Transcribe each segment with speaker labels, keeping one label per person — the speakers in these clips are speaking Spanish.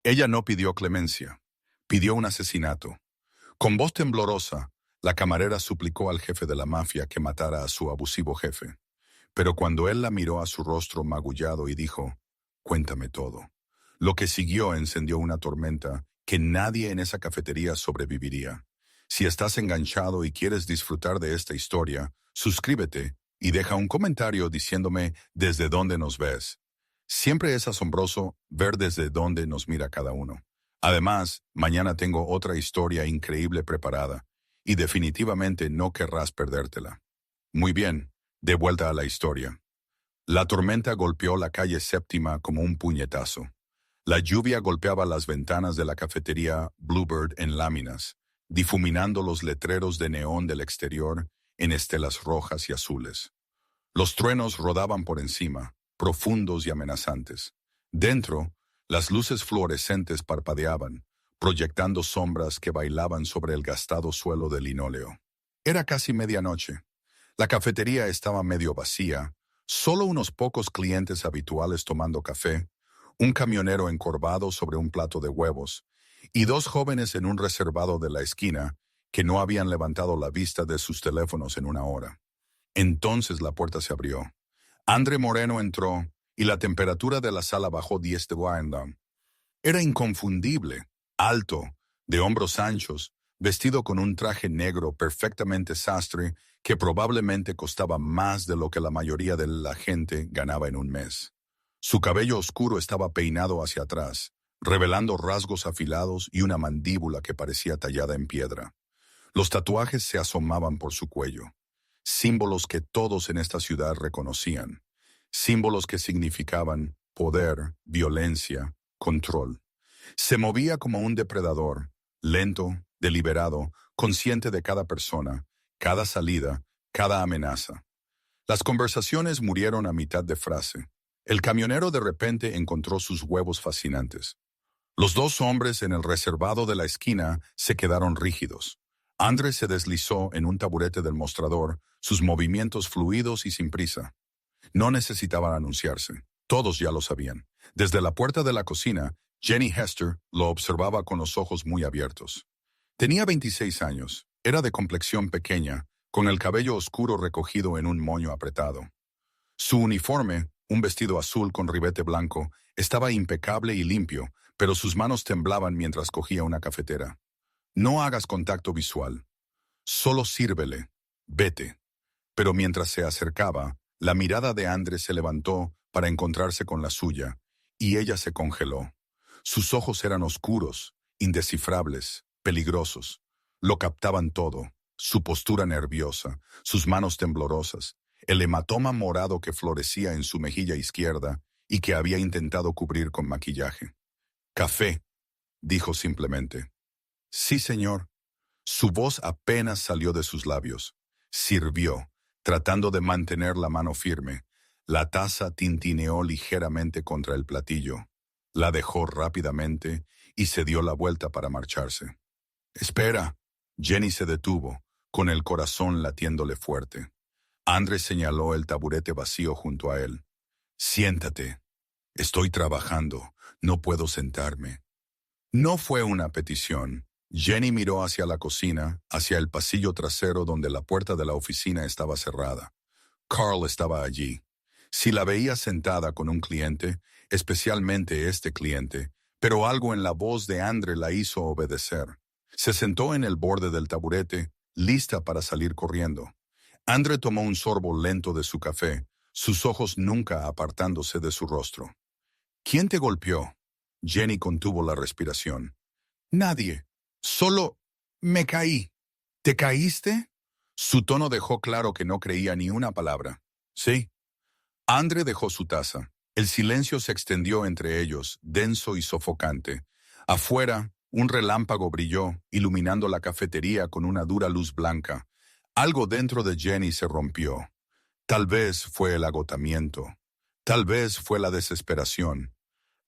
Speaker 1: Ella no pidió clemencia, pidió un asesinato. Con voz temblorosa, la camarera suplicó al jefe de la mafia que matara a su abusivo jefe. Pero cuando él la miró a su rostro magullado y dijo, «Cuéntame todo», lo que siguió encendió una tormenta que nadie en esa cafetería sobreviviría. Si estás enganchado y quieres disfrutar de esta historia, suscríbete y deja un comentario diciéndome desde dónde nos ves. Siempre es asombroso ver desde dónde nos mira cada uno. Además, mañana tengo otra historia increíble preparada y definitivamente no querrás perdértela. Muy bien, de vuelta a la historia. La tormenta golpeó la calle Séptima como un puñetazo. La lluvia golpeaba las ventanas de la cafetería Bluebird en láminas, difuminando los letreros de neón del exterior en estelas rojas y azules. Los truenos rodaban por encima, profundos y amenazantes. Dentro, las luces fluorescentes parpadeaban, proyectando sombras que bailaban sobre el gastado suelo de linóleo. Era casi medianoche. La cafetería estaba medio vacía, solo unos pocos clientes habituales tomando café, un camionero encorvado sobre un plato de huevos, y dos jóvenes en un reservado de la esquina que no habían levantado la vista de sus teléfonos en una hora. Entonces la puerta se abrió. Andre Moreno entró y la temperatura de la sala bajó 10 de Fahrenheit. Era inconfundible, alto, de hombros anchos, vestido con un traje negro perfectamente sastre que probablemente costaba más de lo que la mayoría de la gente ganaba en un mes. Su cabello oscuro estaba peinado hacia atrás, revelando rasgos afilados y una mandíbula que parecía tallada en piedra. Los tatuajes se asomaban por su cuello, símbolos que todos en esta ciudad reconocían, símbolos que significaban poder, violencia, control. Se movía como un depredador, lento, deliberado, consciente de cada persona, cada salida, cada amenaza. Las conversaciones murieron a mitad de frase. El camionero de repente encontró sus huevos fascinantes. Los dos hombres en el reservado de la esquina se quedaron rígidos. Andrés se deslizó en un taburete del mostrador, sus movimientos fluidos y sin prisa. No necesitaban anunciarse. Todos ya lo sabían. Desde la puerta de la cocina, Jenny Hester lo observaba con los ojos muy abiertos. Tenía 26 años, era de complexión pequeña, con el cabello oscuro recogido en un moño apretado. Su uniforme, un vestido azul con ribete blanco, estaba impecable y limpio, pero sus manos temblaban mientras cogía una cafetera. No hagas contacto visual. Solo sírvele. Vete. Pero mientras se acercaba, la mirada de Andrés se levantó para encontrarse con la suya, y ella se congeló. Sus ojos eran oscuros, indescifrables, peligrosos. Lo captaban todo, su postura nerviosa, sus manos temblorosas, el hematoma morado que florecía en su mejilla izquierda y que había intentado cubrir con maquillaje. «Café», dijo simplemente. «Sí, señor». Su voz apenas salió de sus labios. Sirvió, tratando de mantener la mano firme. La taza tintineó ligeramente contra el platillo. La dejó rápidamente y se dio la vuelta para marcharse. «Espera». Jenny se detuvo, con el corazón latiéndole fuerte. Andrés señaló el taburete vacío junto a él. «Siéntate. Estoy trabajando. No puedo sentarme». No fue una petición. Jenny miró hacia la cocina, hacia el pasillo trasero donde la puerta de la oficina estaba cerrada. Carl estaba allí. Si la veía sentada con un cliente, especialmente este cliente, pero algo en la voz de Andre la hizo obedecer. Se sentó en el borde del taburete, lista para salir corriendo. Andre tomó un sorbo lento de su café, sus ojos nunca apartándose de su rostro. «¿Quién te golpeó?» Jenny contuvo la respiración. «Nadie. Solo me caí». «¿Te caíste?» Su tono dejó claro que no creía ni una palabra. «Sí». Andre dejó su taza. El silencio se extendió entre ellos, denso y sofocante. Afuera, un relámpago brilló, iluminando la cafetería con una dura luz blanca. Algo dentro de Jenny se rompió. Tal vez fue el agotamiento. Tal vez fue la desesperación.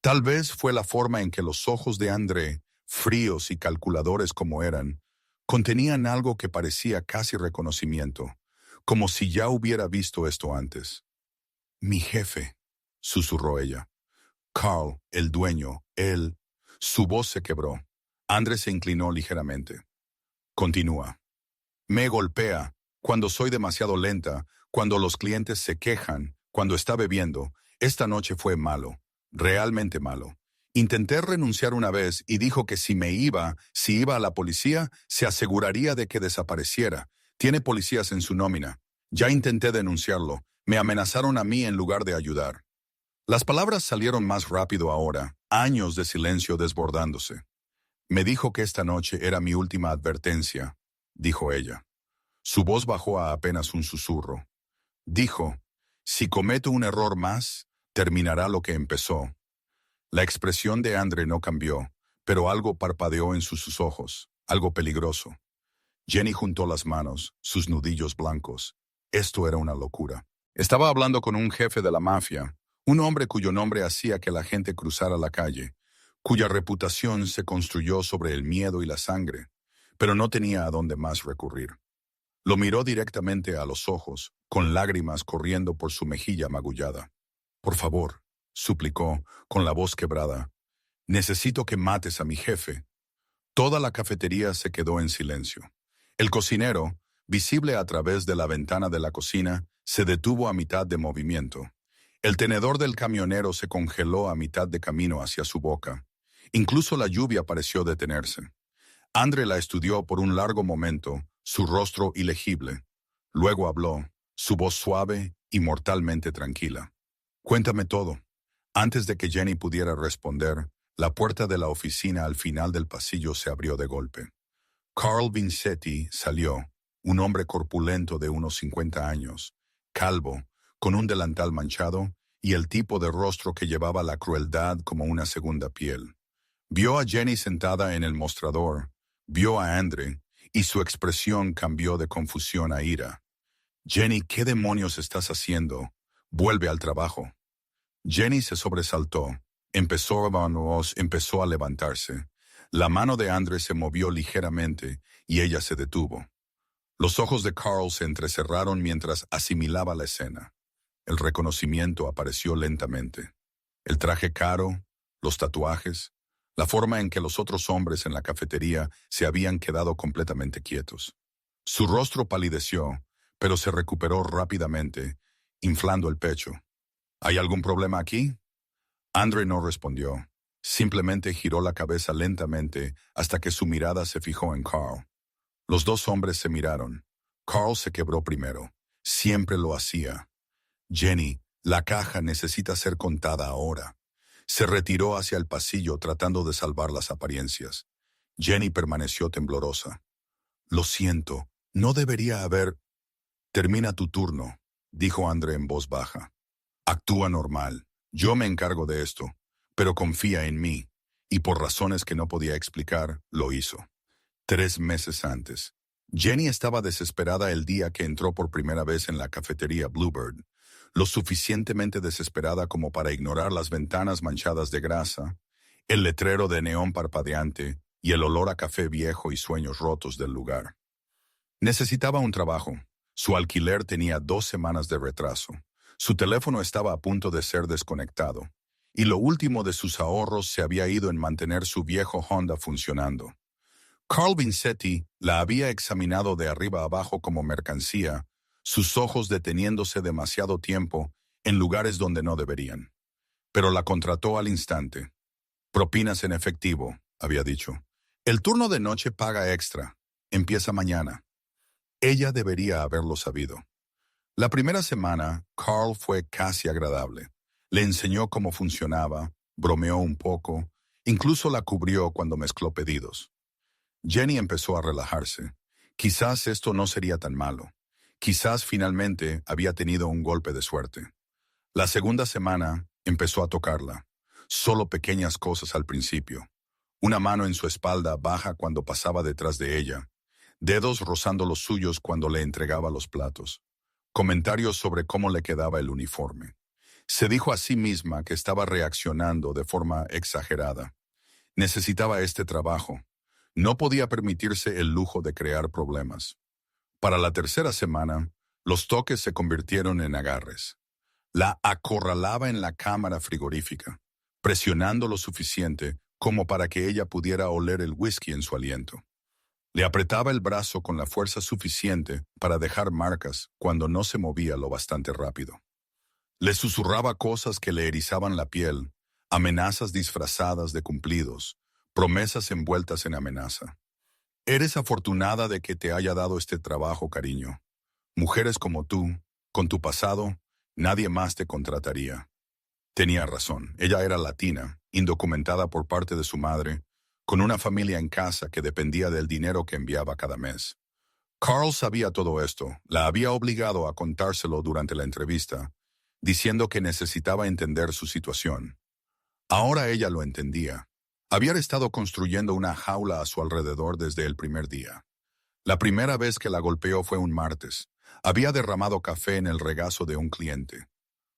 Speaker 1: Tal vez fue la forma en que los ojos de André, fríos y calculadores como eran, contenían algo que parecía casi reconocimiento, como si ya hubiera visto esto antes. «Mi jefe», susurró ella. «Carl, el dueño, él». Su voz se quebró. André se inclinó ligeramente. Continúa. Me golpea cuando soy demasiado lenta, cuando los clientes se quejan, cuando está bebiendo. Esta noche fue malo, realmente malo. Intenté renunciar una vez y dijo que si iba a la policía, se aseguraría de que desapareciera. Tiene policías en su nómina. Ya intenté denunciarlo. Me amenazaron a mí en lugar de ayudar. Las palabras salieron más rápido ahora, años de silencio desbordándose. Me dijo que esta noche era mi última advertencia, dijo ella. Su voz bajó a apenas un susurro. Dijo, si cometo un error más, terminará lo que empezó. La expresión de André no cambió, pero algo parpadeó en sus ojos, algo peligroso. Jenny juntó las manos, sus nudillos blancos. Esto era una locura. Estaba hablando con un jefe de la mafia, un hombre cuyo nombre hacía que la gente cruzara la calle, cuya reputación se construyó sobre el miedo y la sangre, pero no tenía a dónde más recurrir. Lo miró directamente a los ojos, con lágrimas corriendo por su mejilla magullada. Por favor, suplicó, con la voz quebrada, necesito que mates a mi jefe. Toda la cafetería se quedó en silencio. El cocinero, visible a través de la ventana de la cocina, se detuvo a mitad de movimiento. El tenedor del camionero se congeló a mitad de camino hacia su boca. Incluso la lluvia pareció detenerse. André la estudió por un largo momento, su rostro ilegible. Luego habló, su voz suave y mortalmente tranquila. Cuéntame todo. Antes de que Jenny pudiera responder, la puerta de la oficina al final del pasillo se abrió de golpe. Carl Vincetti salió, un hombre corpulento de unos 50 años, calvo, con un delantal manchado y el tipo de rostro que llevaba la crueldad como una segunda piel. Vio a Jenny sentada en el mostrador, vio a André, y su expresión cambió de confusión a ira. Jenny, ¿qué demonios estás haciendo? Vuelve al trabajo. Jenny se sobresaltó. Empezó a levantarse. La mano de André se movió ligeramente y ella se detuvo. Los ojos de Carl se entrecerraron mientras asimilaba la escena. El reconocimiento apareció lentamente. El traje caro, los tatuajes, la forma en que los otros hombres en la cafetería se habían quedado completamente quietos. Su rostro palideció, pero se recuperó rápidamente, inflando el pecho. ¿Hay algún problema aquí? André no respondió. Simplemente giró la cabeza lentamente hasta que su mirada se fijó en Carl. Los dos hombres se miraron. Carl se quebró primero. Siempre lo hacía. Jenny, la caja necesita ser contada ahora. Se retiró hacia el pasillo tratando de salvar las apariencias. Jenny permaneció temblorosa. Lo siento, no debería haber... Termina tu turno, dijo André en voz baja. Actúa normal. Yo me encargo de esto, pero confía en mí, y por razones que no podía explicar, lo hizo. 3 meses antes. Jenny estaba desesperada el día que entró por primera vez en la cafetería Bluebird, lo suficientemente desesperada como para ignorar las ventanas manchadas de grasa, el letrero de neón parpadeante y el olor a café viejo y sueños rotos del lugar. Necesitaba un trabajo. Su alquiler tenía 2 semanas de retraso. Su teléfono estaba a punto de ser desconectado, y lo último de sus ahorros se había ido en mantener su viejo Honda funcionando. Carl Vincetti la había examinado de arriba abajo como mercancía, sus ojos deteniéndose demasiado tiempo en lugares donde no deberían. Pero la contrató al instante. Propinas en efectivo, había dicho. El turno de noche paga extra. Empieza mañana. Ella debería haberlo sabido. La primera semana, Carl fue casi agradable. Le enseñó cómo funcionaba, bromeó un poco, incluso la cubrió cuando mezcló pedidos. Jenny empezó a relajarse. Quizás esto no sería tan malo. Quizás finalmente había tenido un golpe de suerte. La segunda semana empezó a tocarla. Solo pequeñas cosas al principio. Una mano en su espalda baja cuando pasaba detrás de ella. Dedos rozando los suyos cuando le entregaba los platos. Comentarios sobre cómo le quedaba el uniforme. Se dijo a sí misma que estaba reaccionando de forma exagerada. Necesitaba este trabajo. No podía permitirse el lujo de crear problemas. Para la tercera semana, los toques se convirtieron en agarres. La acorralaba en la cámara frigorífica, presionando lo suficiente como para que ella pudiera oler el whisky en su aliento. Le apretaba el brazo con la fuerza suficiente para dejar marcas cuando no se movía lo bastante rápido. Le susurraba cosas que le erizaban la piel, amenazas disfrazadas de cumplidos, promesas envueltas en amenaza. Eres afortunada de que te haya dado este trabajo, cariño. Mujeres como tú, con tu pasado, nadie más te contrataría. Tenía razón, ella era latina, indocumentada por parte de su madre, con una familia en casa que dependía del dinero que enviaba cada mes. Carl sabía todo esto, la había obligado a contárselo durante la entrevista, diciendo que necesitaba entender su situación. Ahora ella lo entendía. Había estado construyendo una jaula a su alrededor desde el primer día. La primera vez que la golpeó fue un martes. Había derramado café en el regazo de un cliente.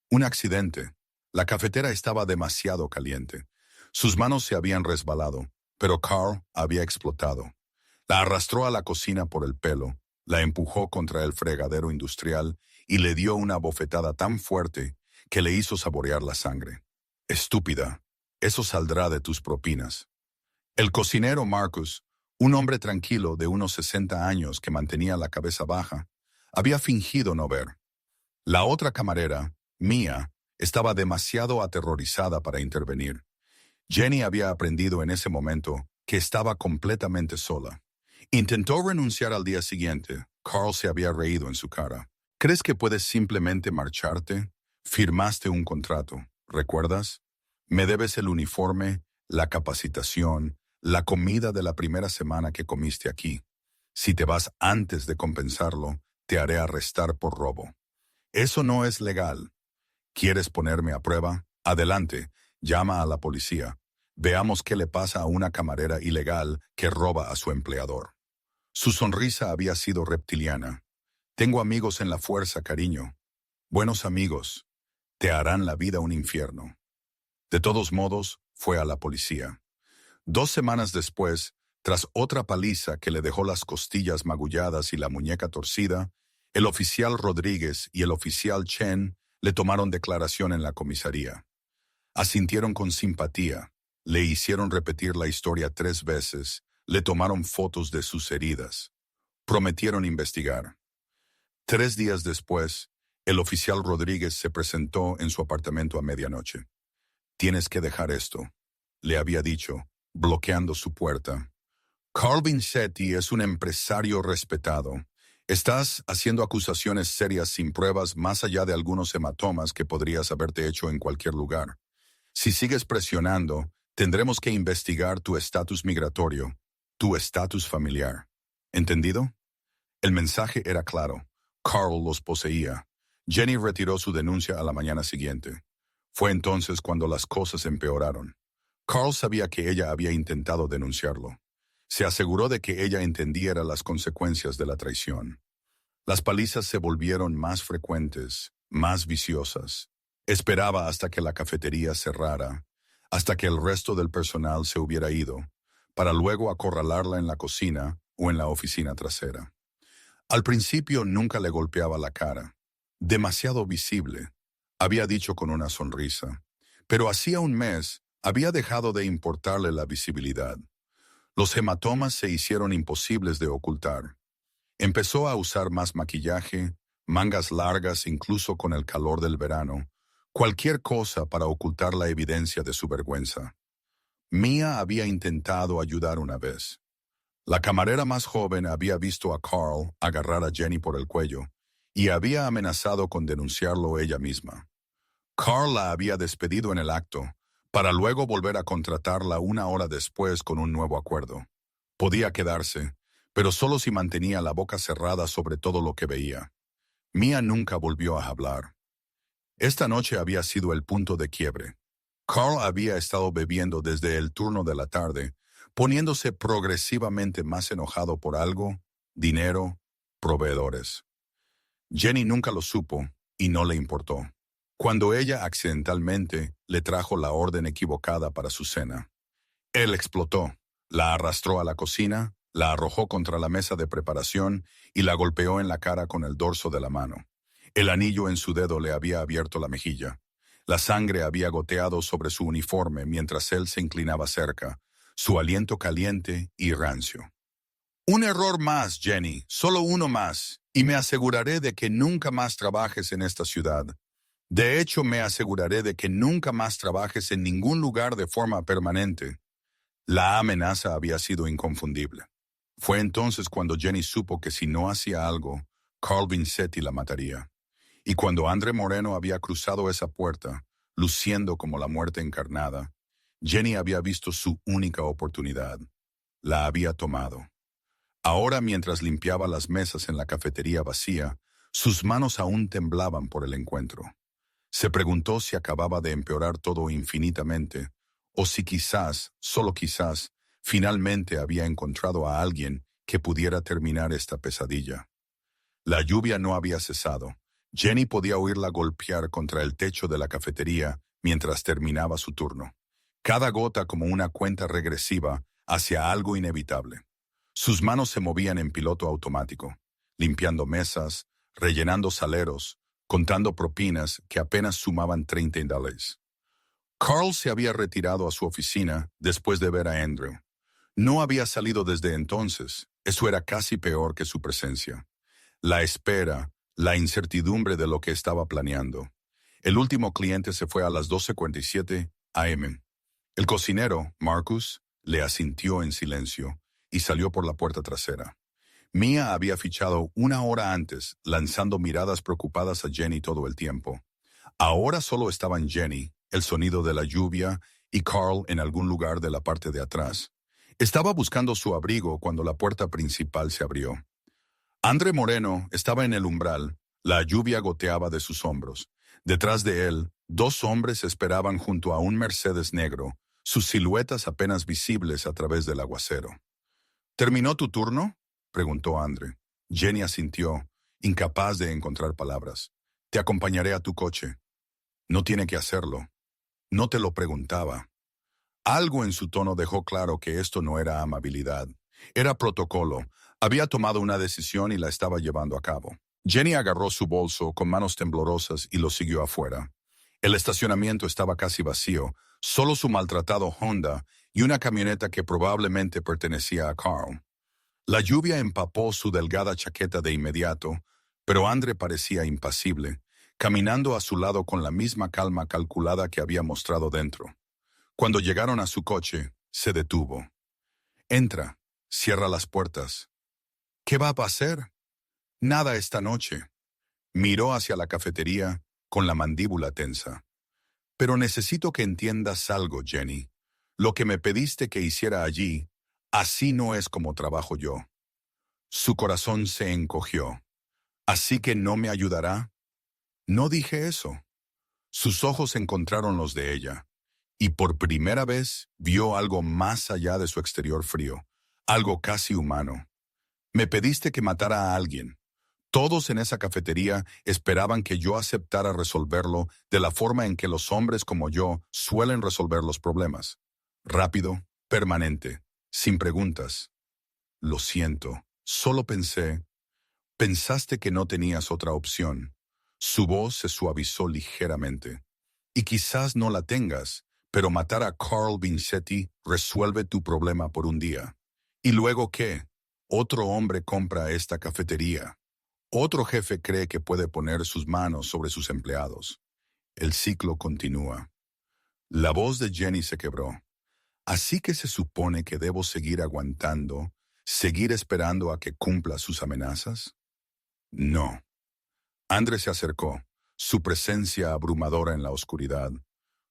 Speaker 1: Un accidente. La cafetera estaba demasiado caliente. Sus manos se habían resbalado, pero Carl había explotado. La arrastró a la cocina por el pelo, la empujó contra el fregadero industrial y le dio una bofetada tan fuerte que le hizo saborear la sangre. Estúpida, eso saldrá de tus propinas. El cocinero Marcus, un hombre tranquilo de unos 60 años que mantenía la cabeza baja, había fingido no ver. La otra camarera, Mia, estaba demasiado aterrorizada para intervenir. Jenny había aprendido en ese momento que estaba completamente sola. Intentó renunciar al día siguiente. Carl se había reído en su cara. ¿Crees que puedes simplemente marcharte? Firmaste un contrato, ¿recuerdas? Me debes el uniforme, la capacitación, la comida de la primera semana que comiste aquí. Si te vas antes de compensarlo, te haré arrestar por robo. Eso no es legal. ¿Quieres ponerme a prueba? Adelante, llama a la policía. Veamos qué le pasa a una camarera ilegal que roba a su empleador. Su sonrisa había sido reptiliana. Tengo amigos en la fuerza, cariño. Buenos amigos. Te harán la vida un infierno. De todos modos, fue a la policía. 2 semanas después, tras otra paliza que le dejó las costillas magulladas y la muñeca torcida, el oficial Rodríguez y el oficial Chen le tomaron declaración en la comisaría. Asintieron con simpatía, le hicieron repetir la historia 3 veces, le tomaron fotos de sus heridas. Prometieron investigar. 3 días después, el oficial Rodríguez se presentó en su apartamento a medianoche. Tienes que dejar esto, le había dicho, bloqueando su puerta. Carl Vincetti es un empresario respetado. Estás haciendo acusaciones serias sin pruebas más allá de algunos hematomas que podrías haberte hecho en cualquier lugar. Si sigues presionando, tendremos que investigar tu estatus migratorio, tu estatus familiar. ¿Entendido? El mensaje era claro. Carl los poseía. Jenny retiró su denuncia a la mañana siguiente. Fue entonces cuando las cosas empeoraron. Carl sabía que ella había intentado denunciarlo. Se aseguró de que ella entendiera las consecuencias de la traición. Las palizas se volvieron más frecuentes, más viciosas. Esperaba hasta que la cafetería cerrara, hasta que el resto del personal se hubiera ido, para luego acorralarla en la cocina o en la oficina trasera. Al principio nunca le golpeaba la cara. Demasiado visible, había dicho con una sonrisa. Pero hacía un mes había dejado de importarle la visibilidad. Los hematomas se hicieron imposibles de ocultar. Empezó a usar más maquillaje, mangas largas incluso con el calor del verano, cualquier cosa para ocultar la evidencia de su vergüenza. Mia había intentado ayudar una vez. La camarera más joven había visto a Carl agarrar a Jenny por el cuello y había amenazado con denunciarlo ella misma. Carl la había despedido en el acto, para luego volver a contratarla 1 hora después con un nuevo acuerdo. Podía quedarse, pero solo si mantenía la boca cerrada sobre todo lo que veía. Mia nunca volvió a hablar. Esta noche había sido el punto de quiebre. Carl había estado bebiendo desde el turno de la tarde, poniéndose progresivamente más enojado por algo, dinero, proveedores. Jenny nunca lo supo y no le importó. Cuando ella accidentalmente le trajo la orden equivocada para su cena. Él explotó, la arrastró a la cocina, la arrojó contra la mesa de preparación y la golpeó en la cara con el dorso de la mano. El anillo en su dedo le había abierto la mejilla. La sangre había goteado sobre su uniforme mientras él se inclinaba cerca, su aliento caliente y rancio. Un error más, Jenny, solo uno más, y me aseguraré de que nunca más trabajes en esta ciudad. De hecho, me aseguraré de que nunca más trabajes en ningún lugar de forma permanente. La amenaza había sido inconfundible. Fue entonces cuando Jenny supo que si no hacía algo, Carl Vincetti la mataría. Y cuando André Moreno había cruzado esa puerta, luciendo como la muerte encarnada, Jenny había visto su única oportunidad. La había tomado. Ahora, mientras limpiaba las mesas en la cafetería vacía, sus manos aún temblaban por el encuentro. Se preguntó si acababa de empeorar todo infinitamente, o si quizás, solo quizás, finalmente había encontrado a alguien que pudiera terminar esta pesadilla. La lluvia no había cesado. Jenny podía oírla golpear contra el techo de la cafetería mientras terminaba su turno. Cada gota como una cuenta regresiva hacia algo inevitable. Sus manos se movían en piloto automático, limpiando mesas, rellenando saleros, contando propinas que apenas sumaban $30. Carl se había retirado a su oficina después de ver a Andrew. No había salido desde entonces. Eso era casi peor que su presencia. La espera, la incertidumbre de lo que estaba planeando. El último cliente se fue a las 12:47 am. El cocinero, Marcus, le asintió en silencio y salió por la puerta trasera. Mia había fichado una hora antes, lanzando miradas preocupadas a Jenny todo el tiempo. Ahora solo estaban Jenny, el sonido de la lluvia, y Carl en algún lugar de la parte de atrás. Estaba buscando su abrigo cuando la puerta principal se abrió. André Moreno estaba en el umbral, la lluvia goteaba de sus hombros. Detrás de él, dos hombres esperaban junto a un Mercedes negro, sus siluetas apenas visibles a través del aguacero. ¿Terminó tu turno?, preguntó André. Jenny asintió, incapaz de encontrar palabras. Te acompañaré a tu coche. No tiene que hacerlo. No te lo preguntaba. Algo en su tono dejó claro que esto no era amabilidad. Era protocolo. Había tomado una decisión y la estaba llevando a cabo. Jenny agarró su bolso con manos temblorosas y lo siguió afuera. El estacionamiento estaba casi vacío, solo su maltratado Honda y una camioneta que probablemente pertenecía a Carl. La lluvia empapó su delgada chaqueta de inmediato, pero André parecía impasible, caminando a su lado con la misma calma calculada que había mostrado dentro. Cuando llegaron a su coche, se detuvo. Entra, cierra las puertas. ¿Qué va a hacer? Nada esta noche. Miró hacia la cafetería con la mandíbula tensa. Pero necesito que entiendas algo, Jenny. Lo que me pediste que hiciera allí, así no es como trabajo yo. Su corazón se encogió. ¿Así que no me ayudará? No dije eso. Sus ojos encontraron los de ella, y por primera vez vio algo más allá de su exterior frío, algo casi humano. Me pediste que matara a alguien. Todos en esa cafetería esperaban que yo aceptara resolverlo de la forma en que los hombres como yo suelen resolver los problemas. Rápido, permanente, sin preguntas. Lo siento, solo pensé. Pensaste que no tenías otra opción. Su voz se suavizó ligeramente. Y quizás no la tengas, pero matar a Carl Vincetti resuelve tu problema por un día. ¿Y luego qué? Otro hombre compra esta cafetería. Otro jefe cree que puede poner sus manos sobre sus empleados. El ciclo continúa. La voz de Jenny se quebró. ¿Así que se supone que debo seguir aguantando, seguir esperando a que cumpla sus amenazas? No. André se acercó, su presencia abrumadora en la oscuridad.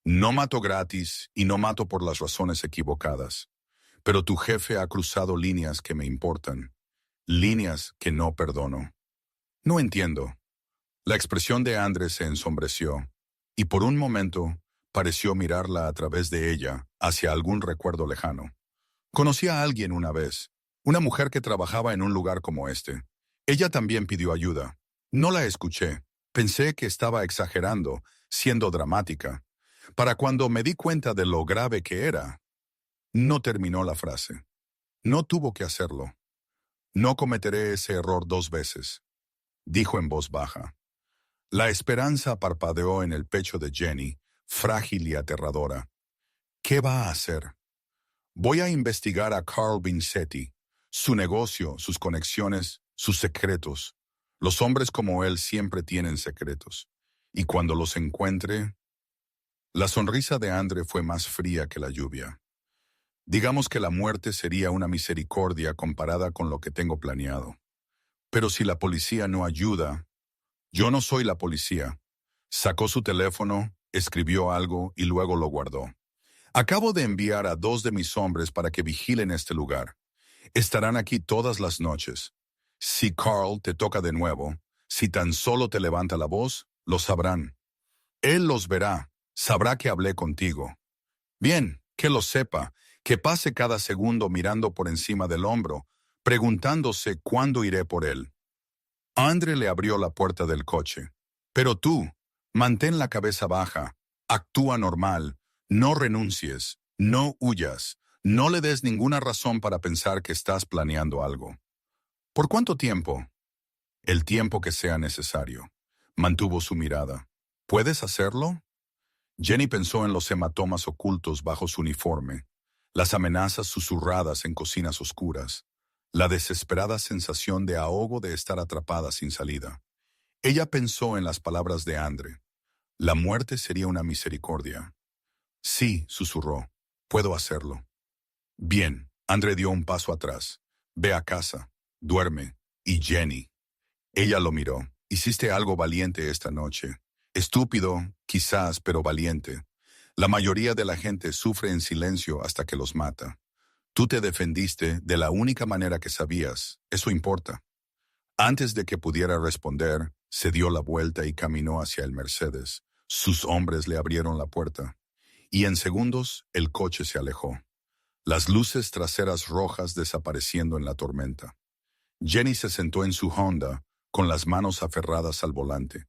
Speaker 1: No mato gratis y no mato por las razones equivocadas, pero tu jefe ha cruzado líneas que me importan, líneas que no perdono. No entiendo. La expresión de André se ensombreció, y por un momento pareció mirarla a través de ella hacia algún recuerdo lejano. Conocí a alguien una vez, una mujer que trabajaba en un lugar como este. Ella también pidió ayuda. No la escuché. Pensé que estaba exagerando, siendo dramática. Para cuando me di cuenta de lo grave que era, no terminó la frase. No tuvo que hacerlo. No cometeré ese error 2 veces, dijo en voz baja. La esperanza parpadeó en el pecho de Jenny, frágil y aterradora. ¿Qué va a hacer? Voy a investigar a Carl Vincetti, su negocio, sus conexiones, sus secretos. Los hombres como él siempre tienen secretos. Y cuando los encuentre... La sonrisa de Andre fue más fría que la lluvia. Digamos que la muerte sería una misericordia comparada con lo que tengo planeado. Pero si la policía no ayuda, yo no soy la policía. Sacó su teléfono, escribió algo y luego lo guardó. Acabo de enviar a 2 de mis hombres para que vigilen este lugar. Estarán aquí todas las noches. Si Carl te toca de nuevo, si tan solo te levanta la voz, lo sabrán. Él los verá, sabrá que hablé contigo. Bien, que lo sepa, que pase cada segundo mirando por encima del hombro, preguntándose cuándo iré por él. Andre le abrió la puerta del coche. Pero tú, mantén la cabeza baja, actúa normal, no renuncies, no huyas, no le des ninguna razón para pensar que estás planeando algo. ¿Por cuánto tiempo? El tiempo que sea necesario. Mantuvo su mirada. ¿Puedes hacerlo? Jenny pensó en los hematomas ocultos bajo su uniforme, las amenazas susurradas en cocinas oscuras, la desesperada sensación de ahogo de estar atrapada sin salida. Ella pensó en las palabras de Andre. La muerte sería una misericordia. Sí, susurró. Puedo hacerlo. Bien, Andre dio un paso atrás. Ve a casa, duerme. Y Jenny. Ella lo miró. Hiciste algo valiente esta noche. Estúpido, quizás, pero valiente. La mayoría de la gente sufre en silencio hasta que los mata. Tú te defendiste de la única manera que sabías. Eso importa. Antes de que pudiera responder, se dio la vuelta y caminó hacia el Mercedes. Sus hombres le abrieron la puerta. Y en segundos, el coche se alejó. Las luces traseras rojas desapareciendo en la tormenta. Jenny se sentó en su Honda, con las manos aferradas al volante,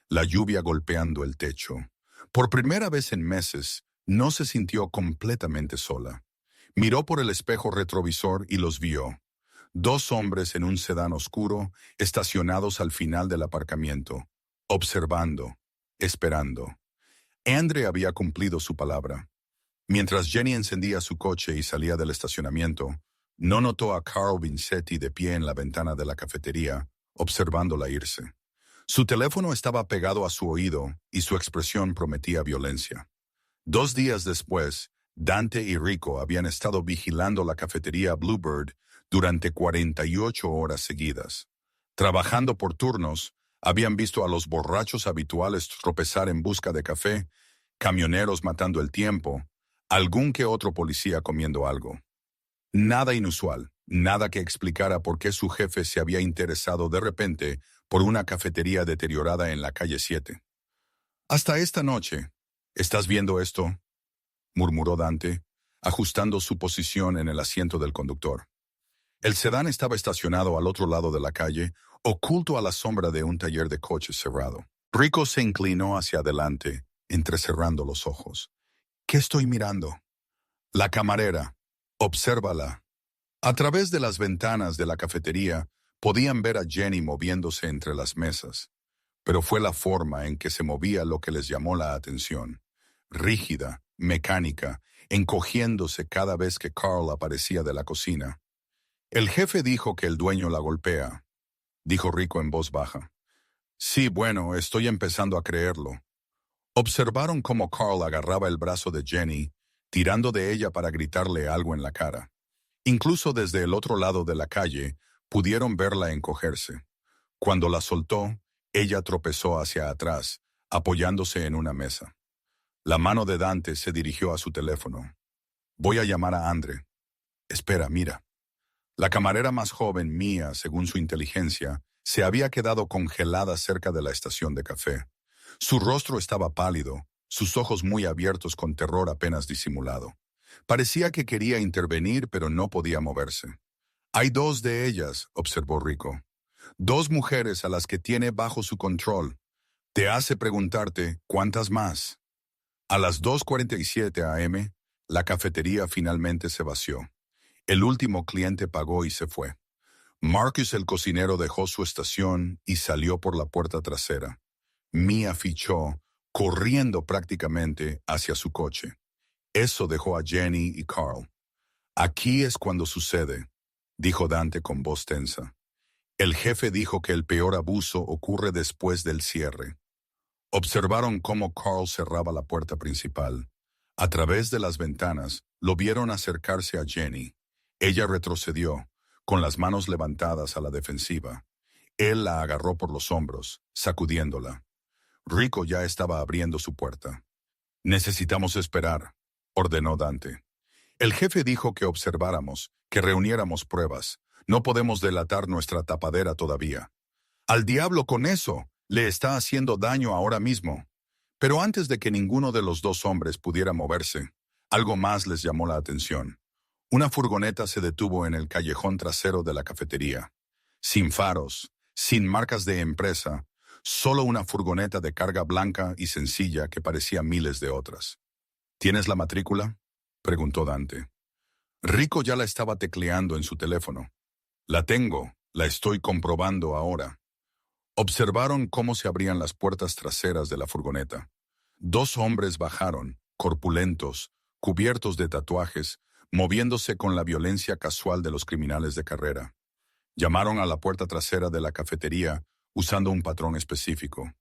Speaker 1: la lluvia golpeando el techo. Por primera vez en meses, no se sintió completamente sola. Miró por el espejo retrovisor y los vio. 2 hombres en un sedán oscuro, estacionados al final del aparcamiento, observando, esperando. Andre había cumplido su palabra. Mientras Jenny encendía su coche y salía del estacionamiento, no notó a Carl Vincetti de pie en la ventana de la cafetería, observándola irse. Su teléfono estaba pegado a su oído y su expresión prometía violencia. 2 días después, Dante y Rico habían estado vigilando la cafetería Bluebird durante 48 horas seguidas. Trabajando por turnos, habían visto a los borrachos habituales tropezar en busca de café, camioneros matando el tiempo, algún que otro policía comiendo algo. Nada inusual, nada que explicara por qué su jefe se había interesado de repente por una cafetería deteriorada en la calle 7. Hasta esta noche. ¿Estás viendo esto?, murmuró Dante, ajustando su posición en el asiento del conductor. El sedán estaba estacionado al otro lado de la calle, oculto a la sombra de un taller de coches cerrado. Rico se inclinó hacia adelante, entrecerrando los ojos. ¿Qué estoy mirando? La camarera. Obsérvala. A través de las ventanas de la cafetería podían ver a Jenny moviéndose entre las mesas, pero fue la forma en que se movía lo que les llamó la atención. Rígida, mecánica, encogiéndose cada vez que Carl aparecía de la cocina. El jefe dijo que el dueño la golpea, dijo Rico en voz baja. Sí, bueno, estoy empezando a creerlo. Observaron cómo Carl agarraba el brazo de Jenny, tirando de ella para gritarle algo en la cara. Incluso desde el otro lado de la calle, pudieron verla encogerse. Cuando la soltó, ella tropezó hacia atrás, apoyándose en una mesa. La mano de Dante se dirigió a su teléfono. Voy a llamar a Andre. Espera, mira. La camarera más joven, Mia, según su inteligencia, se había quedado congelada cerca de la estación de café. Su rostro estaba pálido, sus ojos muy abiertos con terror apenas disimulado. Parecía que quería intervenir, pero no podía moverse. Hay 2 de ellas, observó Rico. 2 mujeres a las que tiene bajo su control. Te hace preguntarte, ¿cuántas más? A las 2:47 a.m., la cafetería finalmente se vació. El último cliente pagó y se fue. Marcus, el cocinero, dejó su estación y salió por la puerta trasera. Mia fichó, corriendo prácticamente hacia su coche. Eso dejó a Jenny y Carl. Aquí es cuando sucede, dijo Dante con voz tensa. El jefe dijo que el peor abuso ocurre después del cierre. Observaron cómo Carl cerraba la puerta principal. A través de las ventanas, lo vieron acercarse a Jenny. Ella retrocedió, con las manos levantadas a la defensiva. Él la agarró por los hombros, sacudiéndola. Rico ya estaba abriendo su puerta. Necesitamos esperar, ordenó Dante. El jefe dijo que observáramos, que reuniéramos pruebas. No podemos delatar nuestra tapadera todavía. Al diablo con eso, le está haciendo daño ahora mismo. Pero antes de que ninguno de los dos hombres pudiera moverse, algo más les llamó la atención. Una furgoneta se detuvo en el callejón trasero de la cafetería. Sin faros, sin marcas de empresa, solo una furgoneta de carga blanca y sencilla que parecía miles de otras. ¿Tienes la matrícula?, preguntó Dante. Rico ya la estaba tecleando en su teléfono. La tengo, la estoy comprobando ahora. Observaron cómo se abrían las puertas traseras de la furgoneta. Dos hombres bajaron, corpulentos, cubiertos de tatuajes, moviéndose con la violencia casual de los criminales de carrera. Llamaron a la puerta trasera de la cafetería usando un patrón específico.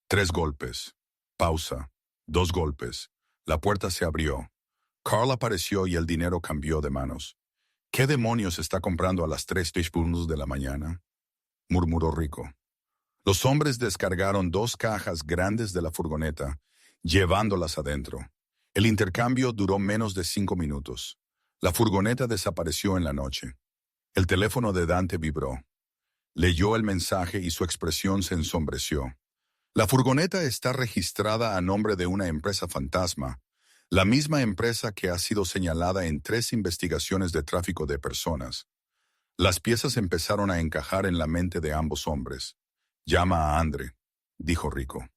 Speaker 1: 3 golpes. Pausa. 2 golpes. La puerta se abrió. Carl apareció y el dinero cambió de manos. ¿Qué demonios está comprando a las 3:00 de la mañana?, murmuró Rico. Los hombres descargaron 2 cajas grandes de la furgoneta, llevándolas adentro. El intercambio duró menos de 5 minutos. La furgoneta desapareció en la noche. El teléfono de Dante vibró. Leyó el mensaje y su expresión se ensombreció. La furgoneta está registrada a nombre de una empresa fantasma, la misma empresa que ha sido señalada en 3 investigaciones de tráfico de personas. Las piezas empezaron a encajar en la mente de ambos hombres. Llama a Andre, dijo Rico.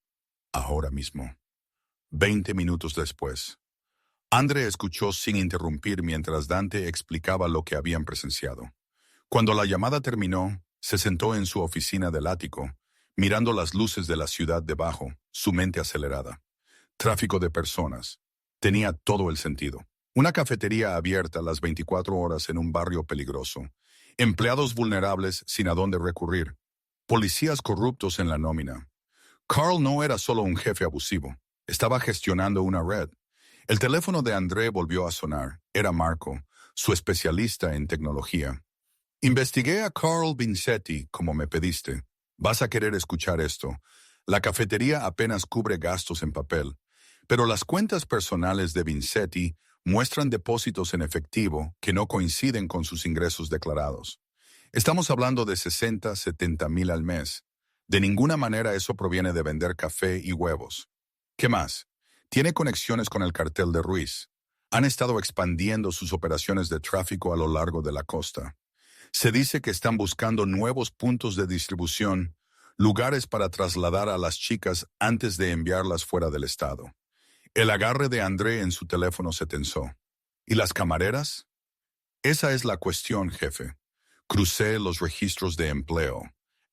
Speaker 1: Ahora mismo. 20 minutos después. Andre escuchó sin interrumpir mientras Dante explicaba lo que habían presenciado. Cuando la llamada terminó, se sentó en su oficina del ático, mirando las luces de la ciudad debajo, su mente acelerada. Tráfico de personas. Tenía todo el sentido. Una cafetería abierta las 24 horas en un barrio peligroso. Empleados vulnerables sin a dónde recurrir. Policías corruptos en la nómina. Carl no era solo un jefe abusivo. Estaba gestionando una red. El teléfono de André volvió a sonar. Era Marco, su especialista en tecnología. Investigué a Carl Vincetti, como me pediste. Vas a querer escuchar esto. La cafetería apenas cubre gastos en papel, pero las cuentas personales de Vincetti muestran depósitos en efectivo que no coinciden con sus ingresos declarados. Estamos hablando de 60-70 mil al mes. De ninguna manera eso proviene de vender café y huevos. ¿Qué más? Tiene conexiones con el cartel de Ruiz. Han estado expandiendo sus operaciones de tráfico a lo largo de la costa. Se dice que están buscando nuevos puntos de distribución, lugares para trasladar a las chicas antes de enviarlas fuera del estado. El agarre de André en su teléfono se tensó. ¿Y las camareras? Esa es la cuestión, jefe. Crucé los registros de empleo.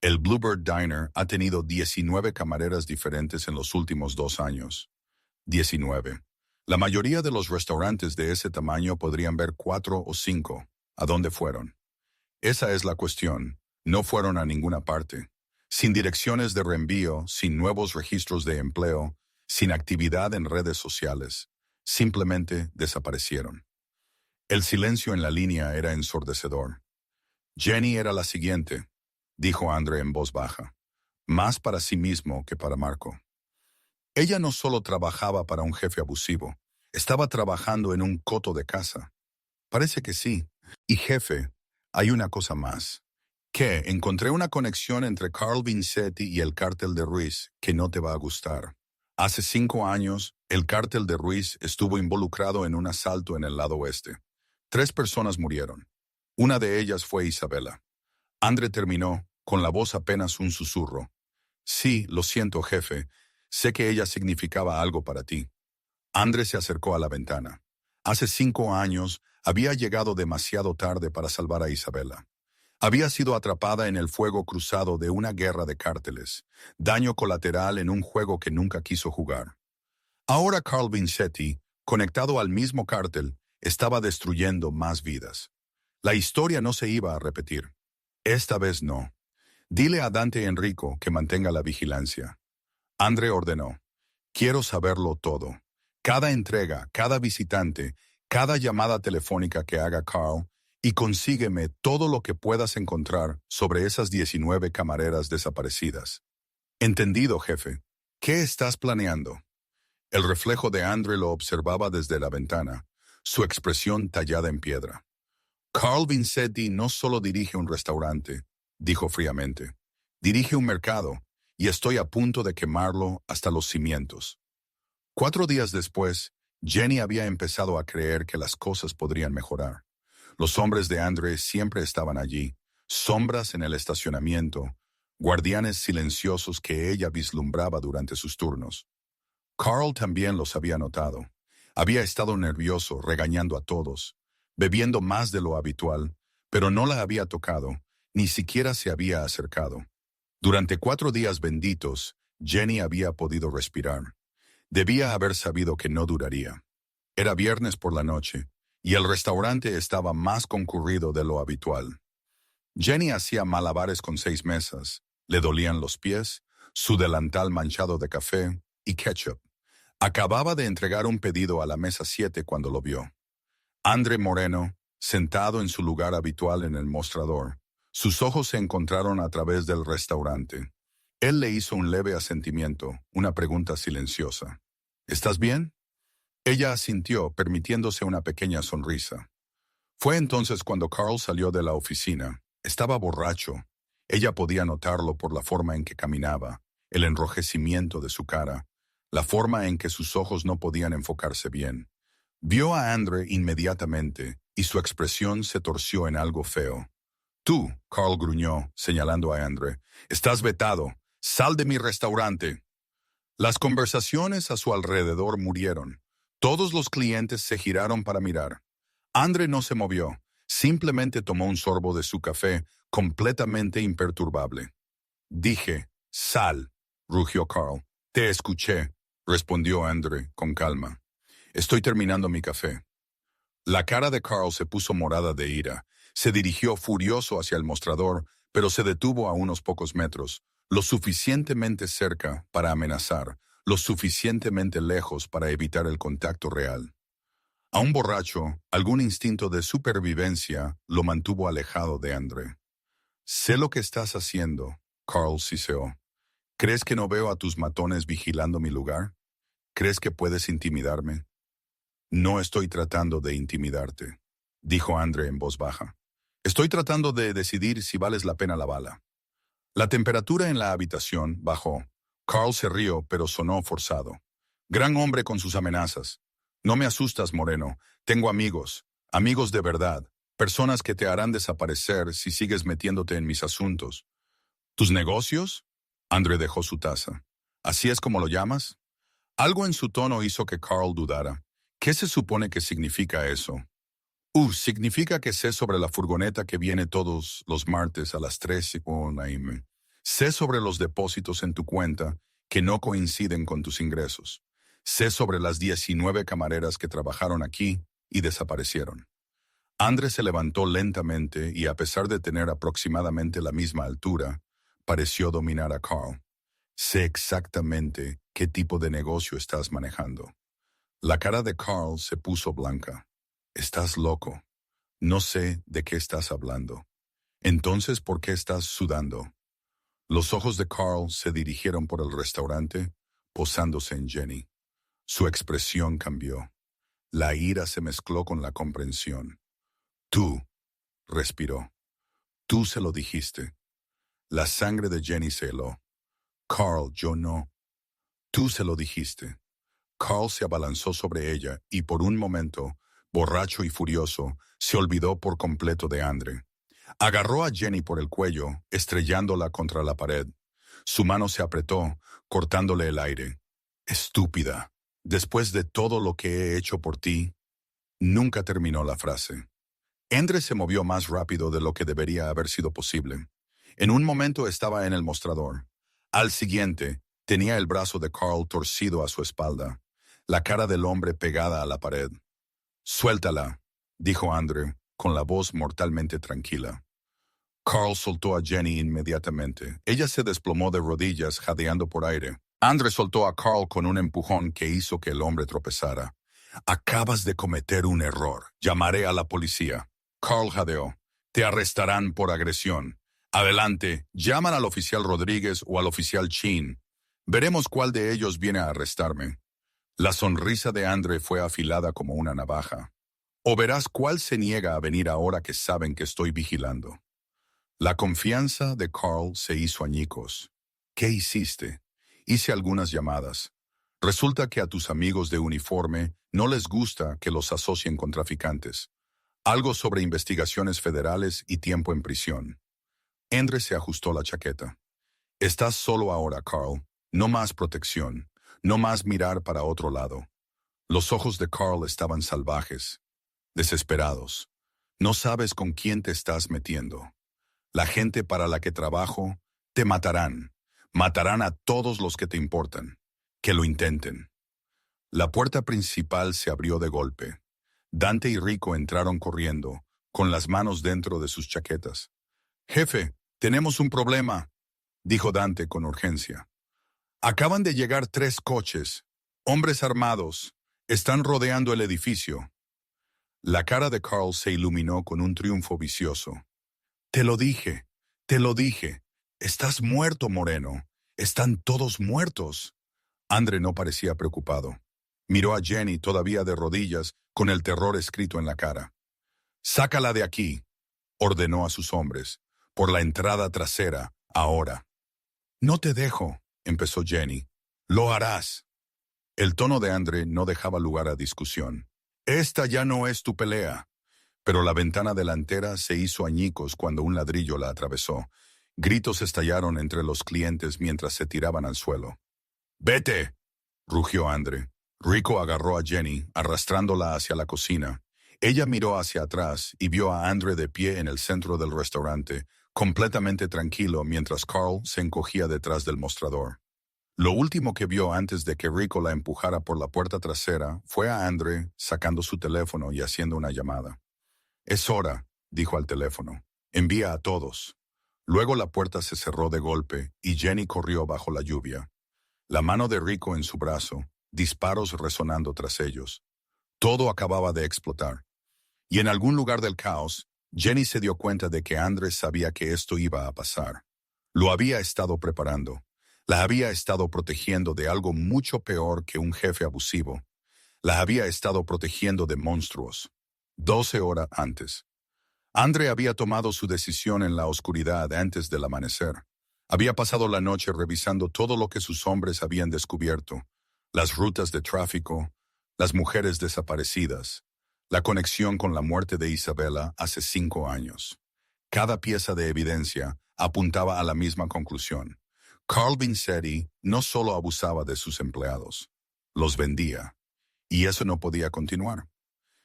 Speaker 1: El Bluebird Diner ha tenido 19 camareras diferentes en los últimos 2 años. 19. La mayoría de los restaurantes de ese tamaño podrían ver 4 o 5. ¿A dónde fueron? Esa es la cuestión. No fueron a ninguna parte. Sin direcciones de reenvío, sin nuevos registros de empleo, sin actividad en redes sociales. Simplemente desaparecieron. El silencio en la línea era ensordecedor. Jenny era la siguiente, dijo Andre en voz baja, más para sí mismo que para Marco. Ella no solo trabajaba para un jefe abusivo, estaba trabajando en un coto de casa. Parece que sí. Y jefe, hay una cosa más. Que encontré una conexión entre Carl Vincetti y el cártel de Ruiz que no te va a gustar. Hace 5 años, el cártel de Ruiz estuvo involucrado en un asalto en el lado oeste. 3 personas murieron. Una de ellas fue Isabela. Andre terminó, con la voz apenas un susurro. Sí, lo siento, jefe. Sé que ella significaba algo para ti. Andre se acercó a la ventana. Hace 5 años, había llegado demasiado tarde para salvar a Isabela. Había sido atrapada en el fuego cruzado de una guerra de cárteles, daño colateral en un juego que nunca quiso jugar. Ahora Carl Vincetti, conectado al mismo cártel, estaba destruyendo más vidas. La historia no se iba a repetir. Esta vez no. Dile a Dante Enrico que mantenga la vigilancia. Andre ordenó. Quiero saberlo todo. Cada entrega, cada visitante, cada llamada telefónica que haga Carl, y consígueme todo lo que puedas encontrar sobre esas 19 camareras desaparecidas. Entendido, jefe. ¿Qué estás planeando? El reflejo de Andre lo observaba desde la ventana, su expresión tallada en piedra. Carl Vincetti no solo dirige un restaurante, dijo fríamente. Dirige un mercado, y estoy a punto de quemarlo hasta los cimientos. 4 días después, Jenny había empezado a creer que las cosas podrían mejorar. Los hombres de Andre siempre estaban allí, sombras en el estacionamiento, guardianes silenciosos que ella vislumbraba durante sus turnos. Carl también los había notado. Había estado nervioso, regañando a todos, bebiendo más de lo habitual, pero no la había tocado, ni siquiera se había acercado. Durante 4 días benditos, Jenny había podido respirar. Debía haber sabido que no duraría. Era viernes por la noche, y el restaurante estaba más concurrido de lo habitual. Jenny hacía malabares con 6 mesas, le dolían los pies, su delantal manchado de café y ketchup. Acababa de entregar un pedido a la mesa 7 cuando lo vio. Andre Moreno, sentado en su lugar habitual en el mostrador. Sus ojos se encontraron a través del restaurante. Él le hizo un leve asentimiento, una pregunta silenciosa. ¿Estás bien? Ella asintió, permitiéndose una pequeña sonrisa. Fue entonces cuando Carl salió de la oficina. Estaba borracho. Ella podía notarlo por la forma en que caminaba, el enrojecimiento de su cara, la forma en que sus ojos no podían enfocarse bien. Vio a Andre inmediatamente, y su expresión se torció en algo feo. Tú, Carl gruñó, señalando a Andre, estás vetado. Sal de mi restaurante. Las conversaciones a su alrededor murieron. Todos los clientes se giraron para mirar. Andre no se movió, simplemente tomó un sorbo de su café, completamente imperturbable. Dije, sal, rugió Carl. Te escuché, respondió Andre con calma. Estoy terminando mi café. La cara de Carl se puso morada de ira. Se dirigió furioso hacia el mostrador, pero se detuvo a unos pocos metros, lo suficientemente cerca para amenazar, lo suficientemente lejos para evitar el contacto real. A un borracho, algún instinto de supervivencia lo mantuvo alejado de Andre. Sé lo que estás haciendo, Carl siseó. ¿Crees que no veo a tus matones vigilando mi lugar? ¿Crees que puedes intimidarme? No estoy tratando de intimidarte, dijo Andre en voz baja. Estoy tratando de decidir si vales la pena la bala. La temperatura en la habitación bajó. Carl se rió, pero sonó forzado. Gran hombre con sus amenazas. No me asustas, Moreno. Tengo amigos, amigos de verdad, personas que te harán desaparecer si sigues metiéndote en mis asuntos. ¿Tus negocios? Andre dejó su taza. ¿Así es como lo llamas? Algo en su tono hizo que Carl dudara. ¿Qué se supone que significa eso? Significa que sé sobre la furgoneta que viene todos los martes a las 3:00 AM. Sé sobre los depósitos en tu cuenta que no coinciden con tus ingresos. Sé sobre las 19 camareras que trabajaron aquí y desaparecieron. Andre se levantó lentamente y, a pesar de tener aproximadamente la misma altura, pareció dominar a Carl. Sé exactamente qué tipo de negocio estás manejando. La cara de Carl se puso blanca. Estás loco. No sé de qué estás hablando. Entonces, ¿por qué estás sudando? Los ojos de Carl se dirigieron por el restaurante, posándose en Jenny. Su expresión cambió. La ira se mezcló con la comprensión. Tú, respiró. Tú se lo dijiste. La sangre de Jenny se heló. Carl, yo no. Tú se lo dijiste. Carl se abalanzó sobre ella y por un momento, borracho y furioso, se olvidó por completo de Andre. Agarró a Jenny por el cuello, estrellándola contra la pared. Su mano se apretó, cortándole el aire. Estúpida. Después de todo lo que he hecho por ti, nunca terminó la frase. Endre se movió más rápido de lo que debería haber sido posible. En un momento estaba en el mostrador. Al siguiente, tenía el brazo de Carl torcido a su espalda, la cara del hombre pegada a la pared. «Suéltala», dijo Andre, con la voz mortalmente tranquila. Carl soltó a Jenny inmediatamente. Ella se desplomó de rodillas, jadeando por aire. Andre soltó a Carl con un empujón que hizo que el hombre tropezara. «Acabas de cometer un error. Llamaré a la policía». Carl jadeó. «Te arrestarán por agresión. Adelante, llaman al oficial Rodríguez o al oficial Chin. Veremos cuál de ellos viene a arrestarme». La sonrisa de Andre fue afilada como una navaja. «O verás cuál se niega a venir ahora que saben que estoy vigilando». La confianza de Carl se hizo añicos. «¿Qué hiciste?» «Hice algunas llamadas. Resulta que a tus amigos de uniforme no les gusta que los asocien con traficantes. Algo sobre investigaciones federales y tiempo en prisión». Endre se ajustó la chaqueta. «Estás solo ahora, Carl. No más protección. No más mirar para otro lado». Los ojos de Carl estaban salvajes, desesperados. «No sabes con quién te estás metiendo. La gente para la que trabajo te matarán. Matarán a todos los que te importan. Que lo intenten». La puerta principal se abrió de golpe. Dante y Rico entraron corriendo, con las manos dentro de sus chaquetas. «Jefe, tenemos un problema», dijo Dante con urgencia. «Acaban de llegar 3 coches. Hombres armados. Están rodeando el edificio». La cara de Carl se iluminó con un triunfo vicioso. «Te lo dije, te lo dije. Estás muerto, Moreno. Están todos muertos». Andre no parecía preocupado. Miró a Jenny todavía de rodillas, con el terror escrito en la cara. «Sácala de aquí», ordenó a sus hombres. «Por la entrada trasera, ahora». «No te dejo», empezó Jenny. «Lo harás». El tono de Andre no dejaba lugar a discusión. «Esta ya no es tu pelea». Pero la ventana delantera se hizo añicos cuando un ladrillo la atravesó. Gritos estallaron entre los clientes mientras se tiraban al suelo. «¡Vete!», rugió Andre. Rico agarró a Jenny, arrastrándola hacia la cocina. Ella miró hacia atrás y vio a Andre de pie en el centro del restaurante, completamente tranquilo mientras Carl se encogía detrás del mostrador. Lo último que vio antes de que Rico la empujara por la puerta trasera fue a Andre sacando su teléfono y haciendo una llamada. «Es hora», dijo al teléfono. «Envía a todos». Luego la puerta se cerró de golpe y Jenny corrió bajo la lluvia. La mano de Rico en su brazo, disparos resonando tras ellos. Todo acababa de explotar. Y en algún lugar del caos, Jenny se dio cuenta de que Andrés sabía que esto iba a pasar. Lo había estado preparando. La había estado protegiendo de algo mucho peor que un jefe abusivo. La había estado protegiendo de monstruos. 12 horas antes. Andre había tomado su decisión en la oscuridad antes del amanecer. Había pasado la noche revisando todo lo que sus hombres habían descubierto. Las rutas de tráfico, las mujeres desaparecidas, la conexión con la muerte de Isabela hace 5 años. Cada pieza de evidencia apuntaba a la misma conclusión. Carl Vincetti no solo abusaba de sus empleados, los vendía. Y eso no podía continuar.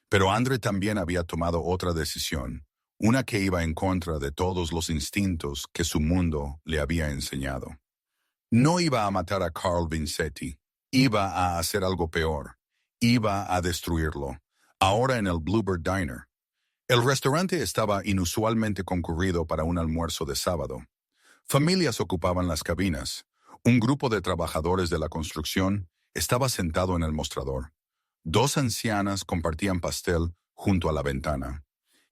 Speaker 1: Pero Andre también había tomado otra decisión, una que iba en contra de todos los instintos que su mundo le había enseñado. No iba a matar a Carl Vincetti, iba a hacer algo peor, iba a destruirlo, ahora en el Bluebird Diner. El restaurante estaba inusualmente concurrido para un almuerzo de sábado. Familias ocupaban las cabinas. Un grupo de trabajadores de la construcción estaba sentado en el mostrador. 2 ancianas compartían pastel junto a la ventana.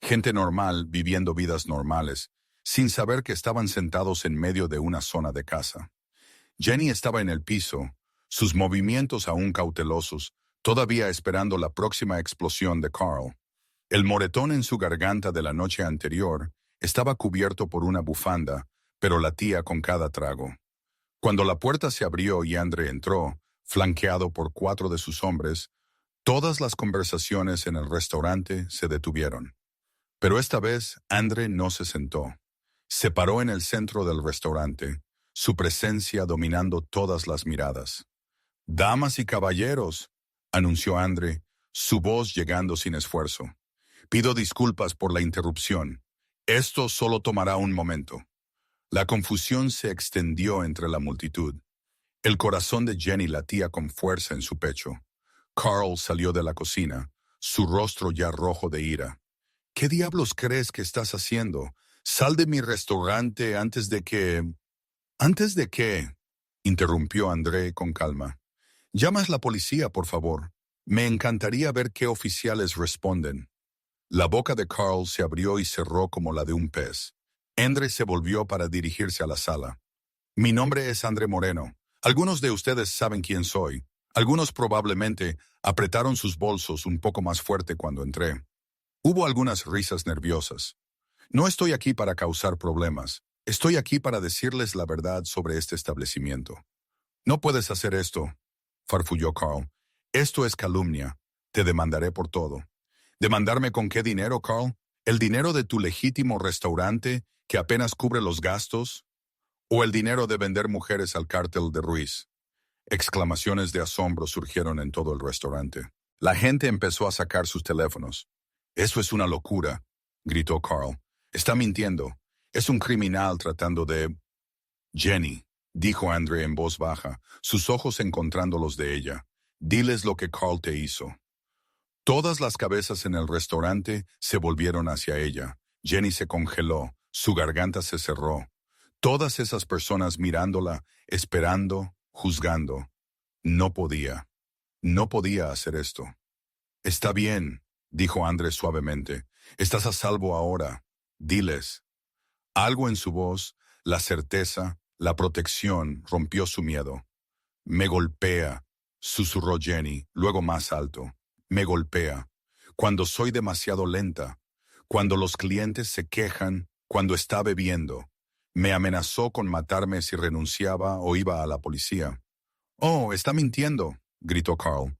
Speaker 1: Gente normal viviendo vidas normales, sin saber que estaban sentados en medio de una zona de caza. Jenny estaba en el piso, sus movimientos aún cautelosos, todavía esperando la próxima explosión de Carl. El moretón en su garganta de la noche anterior estaba cubierto por una bufanda, pero latía con cada trago. Cuando la puerta se abrió y Andre entró, flanqueado por 4 de sus hombres, todas las conversaciones en el restaurante se detuvieron. Pero esta vez Andre no se sentó. Se paró en el centro del restaurante, su presencia dominando todas las miradas. «Damas y caballeros», anunció Andre, su voz llegando sin esfuerzo. Pido disculpas por la interrupción. Esto solo tomará un momento. La confusión se extendió entre la multitud. El corazón de Jenny latía con fuerza en su pecho. Carl salió de la cocina, su rostro ya rojo de ira. ¿Qué diablos crees que estás haciendo? Sal de mi restaurante antes de que... ¿Antes de qué? Interrumpió André con calma. Llamas la policía, por favor. Me encantaría ver qué oficiales responden. La boca de Carl se abrió y cerró como la de un pez. André se volvió para dirigirse a la sala. Mi nombre es André Moreno. Algunos de ustedes saben quién soy. Algunos probablemente apretaron sus bolsos un poco más fuerte cuando entré. Hubo algunas risas nerviosas. No estoy aquí para causar problemas. Estoy aquí para decirles la verdad sobre este establecimiento. No puedes hacer esto, farfulló Carl. Esto es calumnia. Te demandaré por todo. ¿Demandarme con qué dinero, Carl? ¿El dinero de tu legítimo restaurante que apenas cubre los gastos? ¿O el dinero de vender mujeres al cártel de Ruiz? Exclamaciones de asombro surgieron en todo el restaurante. La gente empezó a sacar sus teléfonos. Eso es una locura, gritó Carl. Está mintiendo. Es un criminal tratando de... Jenny, dijo André en voz baja, sus ojos encontrando los de ella. Diles lo que Carl te hizo. Todas las cabezas en el restaurante se volvieron hacia ella. Jenny se congeló, su garganta se cerró. Todas esas personas mirándola, esperando, juzgando. No podía hacer esto. Está bien, dijo Andrés suavemente. Estás a salvo ahora. Diles. Algo en su voz, la certeza, la protección, rompió su miedo. Me golpea, susurró Jenny, luego más alto. Me golpea. Cuando soy demasiado lenta. Cuando los clientes se quejan. Cuando está bebiendo. Me amenazó con matarme si renunciaba o iba a la policía. Oh, está mintiendo, gritó Carl.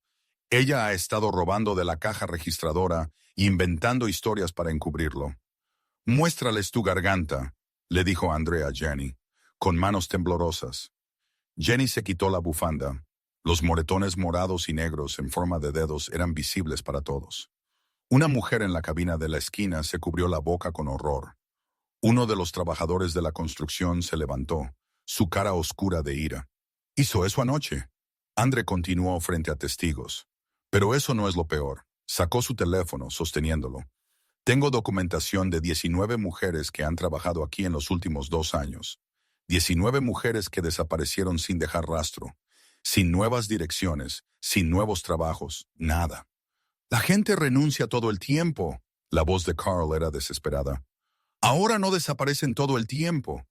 Speaker 1: Ella ha estado robando de la caja registradora e inventando historias para encubrirlo. Muéstrales tu garganta, le dijo André a Jenny, con manos temblorosas. Jenny se quitó la bufanda. Los moretones morados y negros en forma de dedos eran visibles para todos. Una mujer en la cabina de la esquina se cubrió la boca con horror. Uno de los trabajadores de la construcción se levantó, su cara oscura de ira. Hizo eso anoche. André continuó frente a testigos. Pero eso no es lo peor. Sacó su teléfono, sosteniéndolo. Tengo documentación de 19 mujeres que han trabajado aquí en los últimos 2 años. 19 mujeres que desaparecieron sin dejar rastro, sin nuevas direcciones, sin nuevos trabajos, nada. La gente renuncia todo el tiempo. La voz de Carl era desesperada. Ahora no desaparecen todo el tiempo.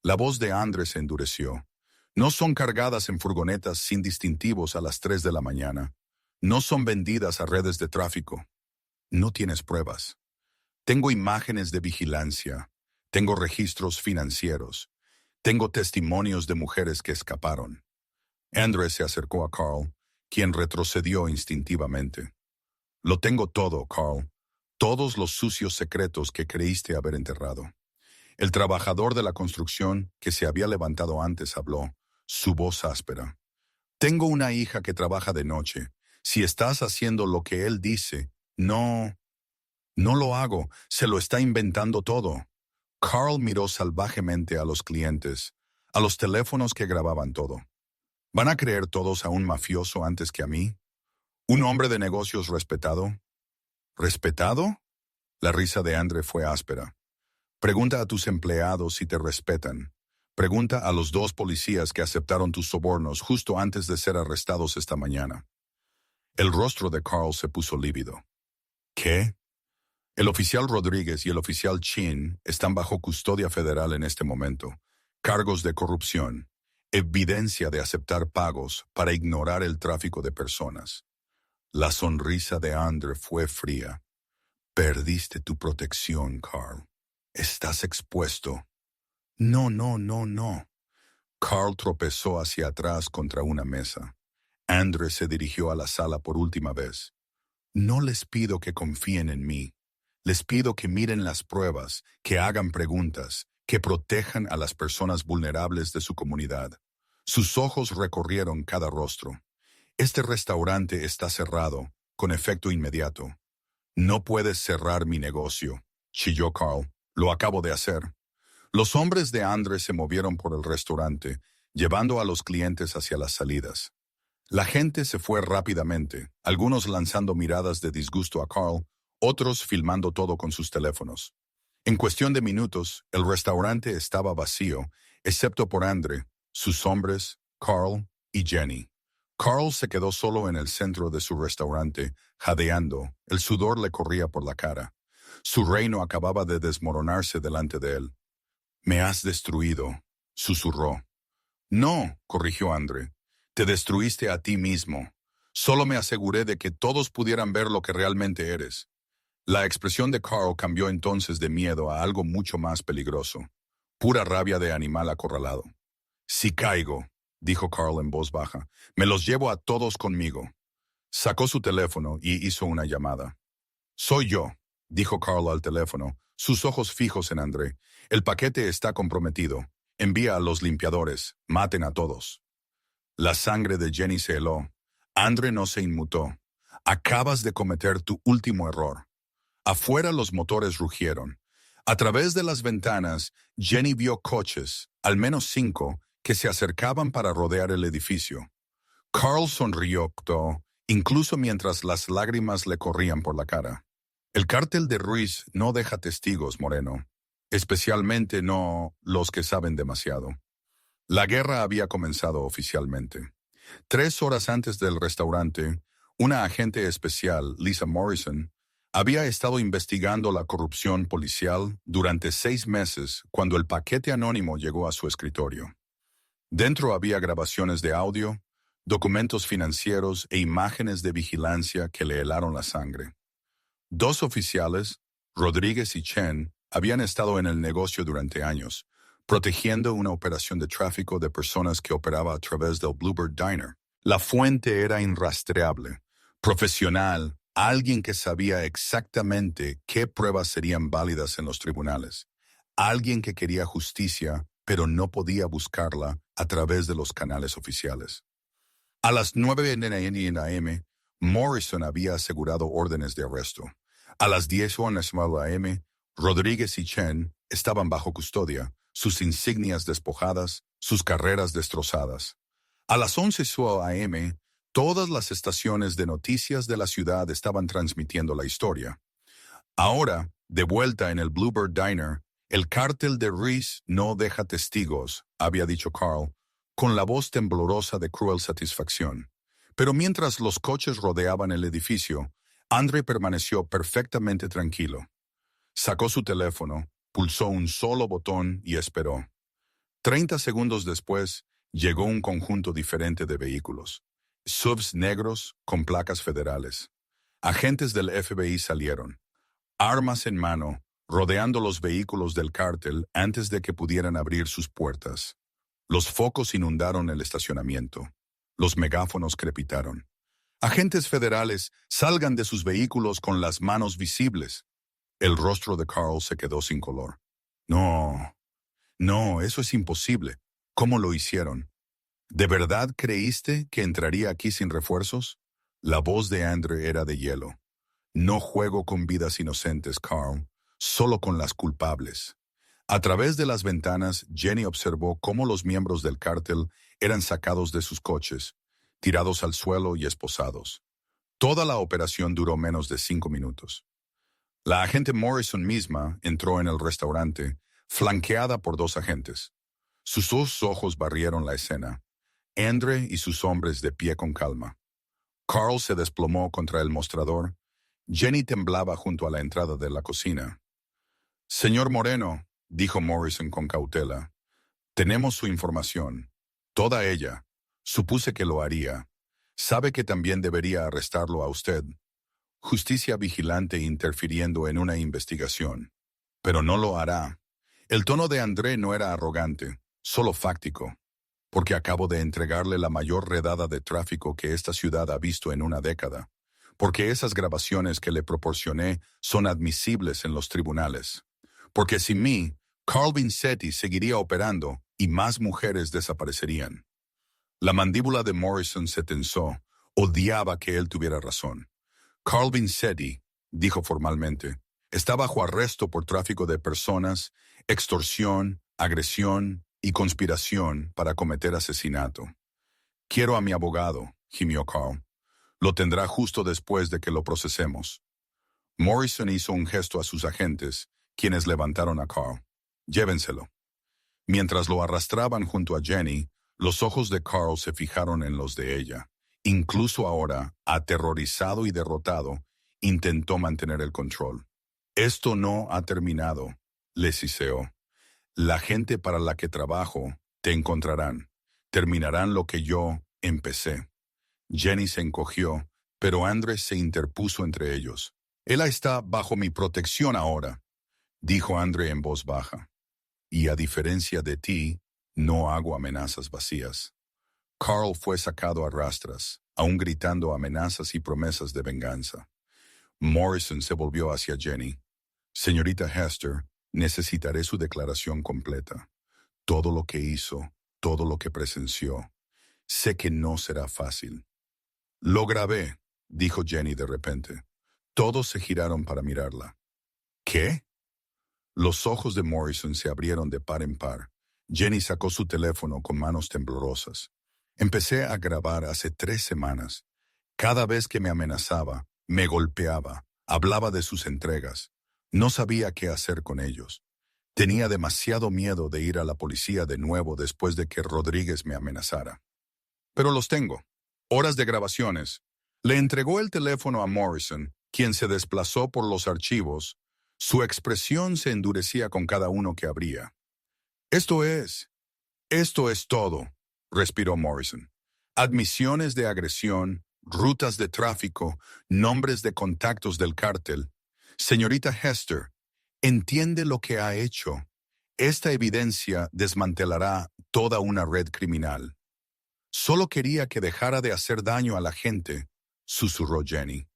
Speaker 1: La voz de Andrés se endureció. No son cargadas en furgonetas sin distintivos a las 3 de la mañana. No son vendidas a redes de tráfico. No tienes pruebas. Tengo imágenes de vigilancia. Tengo registros financieros. Tengo testimonios de mujeres que escaparon. Andrés se acercó a Carl, quien retrocedió instintivamente. Lo tengo todo, Carl. Todos los sucios secretos que creíste haber enterrado. El trabajador de la construcción que se había levantado antes habló, su voz áspera. Tengo una hija que trabaja de noche. Si estás haciendo lo que él dice, no lo hago. Se lo está inventando todo. Carl miró salvajemente a los clientes, a los teléfonos que grababan todo. ¿Van a creer todos a un mafioso antes que a mí? ¿Un hombre de negocios respetado? ¿Respetado? La risa de André fue áspera. Pregunta a tus empleados si te respetan. Pregunta a los 2 policías que aceptaron tus sobornos justo antes de ser arrestados esta mañana. El rostro de Carl se puso lívido. ¿Qué? El oficial Rodríguez y el oficial Chin están bajo custodia federal en este momento. Cargos de corrupción. Evidencia de aceptar pagos para ignorar el tráfico de personas. La sonrisa de André fue fría. Perdiste tu protección, Carl. Estás expuesto. No. Carl tropezó hacia atrás contra una mesa. André se dirigió a la sala por última vez. No les pido que confíen en mí. Les pido que miren las pruebas, que hagan preguntas, que protejan a las personas vulnerables de su comunidad. Sus ojos recorrieron cada rostro. Este restaurante está cerrado, con efecto inmediato. No puedes cerrar mi negocio, chilló Carl. Lo acabo de hacer. Los hombres de Andre se movieron por el restaurante, llevando a los clientes hacia las salidas. La gente se fue rápidamente, algunos lanzando miradas de disgusto a Carl, otros filmando todo con sus teléfonos. En cuestión de minutos, el restaurante estaba vacío, excepto por Andre, sus hombres, Carl y Jenny. Carl se quedó solo en el centro de su restaurante, jadeando, el sudor le corría por la cara. Su reino acababa de desmoronarse delante de él. «Me has destruido», susurró. «No», corrigió Andre. «Te destruiste a ti mismo. Solo me aseguré de que todos pudieran ver lo que realmente eres». La expresión de Carl cambió entonces de miedo a algo mucho más peligroso. Pura rabia de animal acorralado. «Si caigo», dijo Carl en voz baja, «me los llevo a todos conmigo». Sacó su teléfono y hizo una llamada. «Soy yo», dijo Carl al teléfono, sus ojos fijos en André. «El paquete está comprometido. Envía a los limpiadores. Maten a todos». La sangre de Jenny se heló. André no se inmutó. «Acabas de cometer tu último error». Afuera los motores rugieron. A través de las ventanas, Jenny vio coches, al menos 5, que se acercaban para rodear el edificio. Carl sonrió, incluso mientras las lágrimas le corrían por la cara. El cártel de Ruiz no deja testigos, Moreno. Especialmente no los que saben demasiado. La guerra había comenzado oficialmente. 3 horas antes del restaurante, una agente especial, Lisa Morrison, había estado investigando la corrupción policial durante 6 meses cuando el paquete anónimo llegó a su escritorio. Dentro había grabaciones de audio, documentos financieros e imágenes de vigilancia que le helaron la sangre. 2 oficiales, Rodríguez y Chen, habían estado en el negocio durante años, protegiendo una operación de tráfico de personas que operaba a través del Bluebird Diner. La fuente era irrastreable, profesional, alguien que sabía exactamente qué pruebas serían válidas en los tribunales. Alguien que quería justicia, pero no podía buscarla a través de los canales oficiales. A las 9 a.m., Morrison había asegurado órdenes de arresto. A las 10 a.m., Rodríguez y Chen estaban bajo custodia, sus insignias despojadas, sus carreras destrozadas. A las 11 a.m., todas las estaciones de noticias de la ciudad estaban transmitiendo la historia. Ahora, de vuelta en el Bluebird Diner, el cártel de Ruiz no deja testigos, había dicho Carl, con la voz temblorosa de cruel satisfacción. Pero mientras los coches rodeaban el edificio, André permaneció perfectamente tranquilo. Sacó su teléfono, pulsó un solo botón y esperó. 30 segundos después, llegó un conjunto diferente de vehículos. SUVs negros con placas federales. Agentes del FBI salieron, armas en mano, rodeando los vehículos del cártel antes de que pudieran abrir sus puertas. Los focos inundaron el estacionamiento. Los megáfonos crepitaron. «Agentes federales, salgan de sus vehículos con las manos visibles». El rostro de Carl se quedó sin color. «No, no, eso es imposible. ¿Cómo lo hicieron? ¿De verdad creíste que entraría aquí sin refuerzos?» La voz de Andre era de hielo. «No juego con vidas inocentes, Carl, solo con las culpables». A través de las ventanas, Jenny observó cómo los miembros del cártel eran sacados de sus coches, tirados al suelo y esposados. Toda la operación duró menos de 5 minutos. La agente Morrison misma entró en el restaurante, flanqueada por 2 agentes. Sus 2 ojos barrieron la escena. Andre y sus hombres de pie con calma. Carl se desplomó contra el mostrador. Jenny temblaba junto a la entrada de la cocina. «Señor Moreno», dijo Morrison con cautela, «tenemos su información. Toda ella. Supuse que lo haría. Sabe que también debería arrestarlo a usted. Justicia vigilante interfiriendo en una investigación. Pero no lo hará». El tono de André no era arrogante, solo fáctico. «Porque acabo de entregarle la mayor redada de tráfico que esta ciudad ha visto en una década. Porque esas grabaciones que le proporcioné son admisibles en los tribunales. Porque sin mí, Carl Vincetti seguiría operando y más mujeres desaparecerían». La mandíbula de Morrison se tensó. Odiaba que él tuviera razón. Carl Vincetti, dijo formalmente. Está bajo arresto por tráfico de personas, extorsión, agresión y conspiración para cometer asesinato. Quiero a mi abogado, gimió Carl. Lo tendrá justo después de que lo procesemos. Morrison hizo un gesto a sus agentes, quienes levantaron a Carl. Llévenselo. Mientras lo arrastraban junto a Jenny, los ojos de Carl se fijaron en los de ella. Incluso ahora, aterrorizado y derrotado, intentó mantener el control. Esto no ha terminado, le siseó. La gente para la que trabajo te encontrarán. Terminarán lo que yo empecé. Jenny se encogió, pero Andrés se interpuso entre ellos. Él está bajo mi protección ahora, dijo André en voz baja. Y a diferencia de ti, no hago amenazas vacías. Carl fue sacado a rastras, aún gritando amenazas y promesas de venganza. Morrison se volvió hacia Jenny. Señorita Hester, necesitaré su declaración completa. Todo lo que hizo, todo lo que presenció. Sé que no será fácil. Lo grabé, dijo Jenny de repente. Todos se giraron para mirarla. ¿Qué? Los ojos de Morrison se abrieron de par en par. Jenny sacó su teléfono con manos temblorosas. Empecé a grabar hace 3 semanas. Cada vez que me amenazaba, me golpeaba, hablaba de sus entregas. No sabía qué hacer con ellos. Tenía demasiado miedo de ir a la policía de nuevo después de que Rodríguez me amenazara. Pero los tengo. Horas de grabaciones. Le entregó el teléfono a Morrison, quien se desplazó por los archivos. Su expresión se endurecía con cada uno que abría. Esto es todo, respiró Morrison. Admisiones de agresión, rutas de tráfico, nombres de contactos del cártel. Señorita Hester, entiende lo que ha hecho. Esta evidencia desmantelará toda una red criminal. Solo quería que dejara de hacer daño a la gente, susurró Jenny.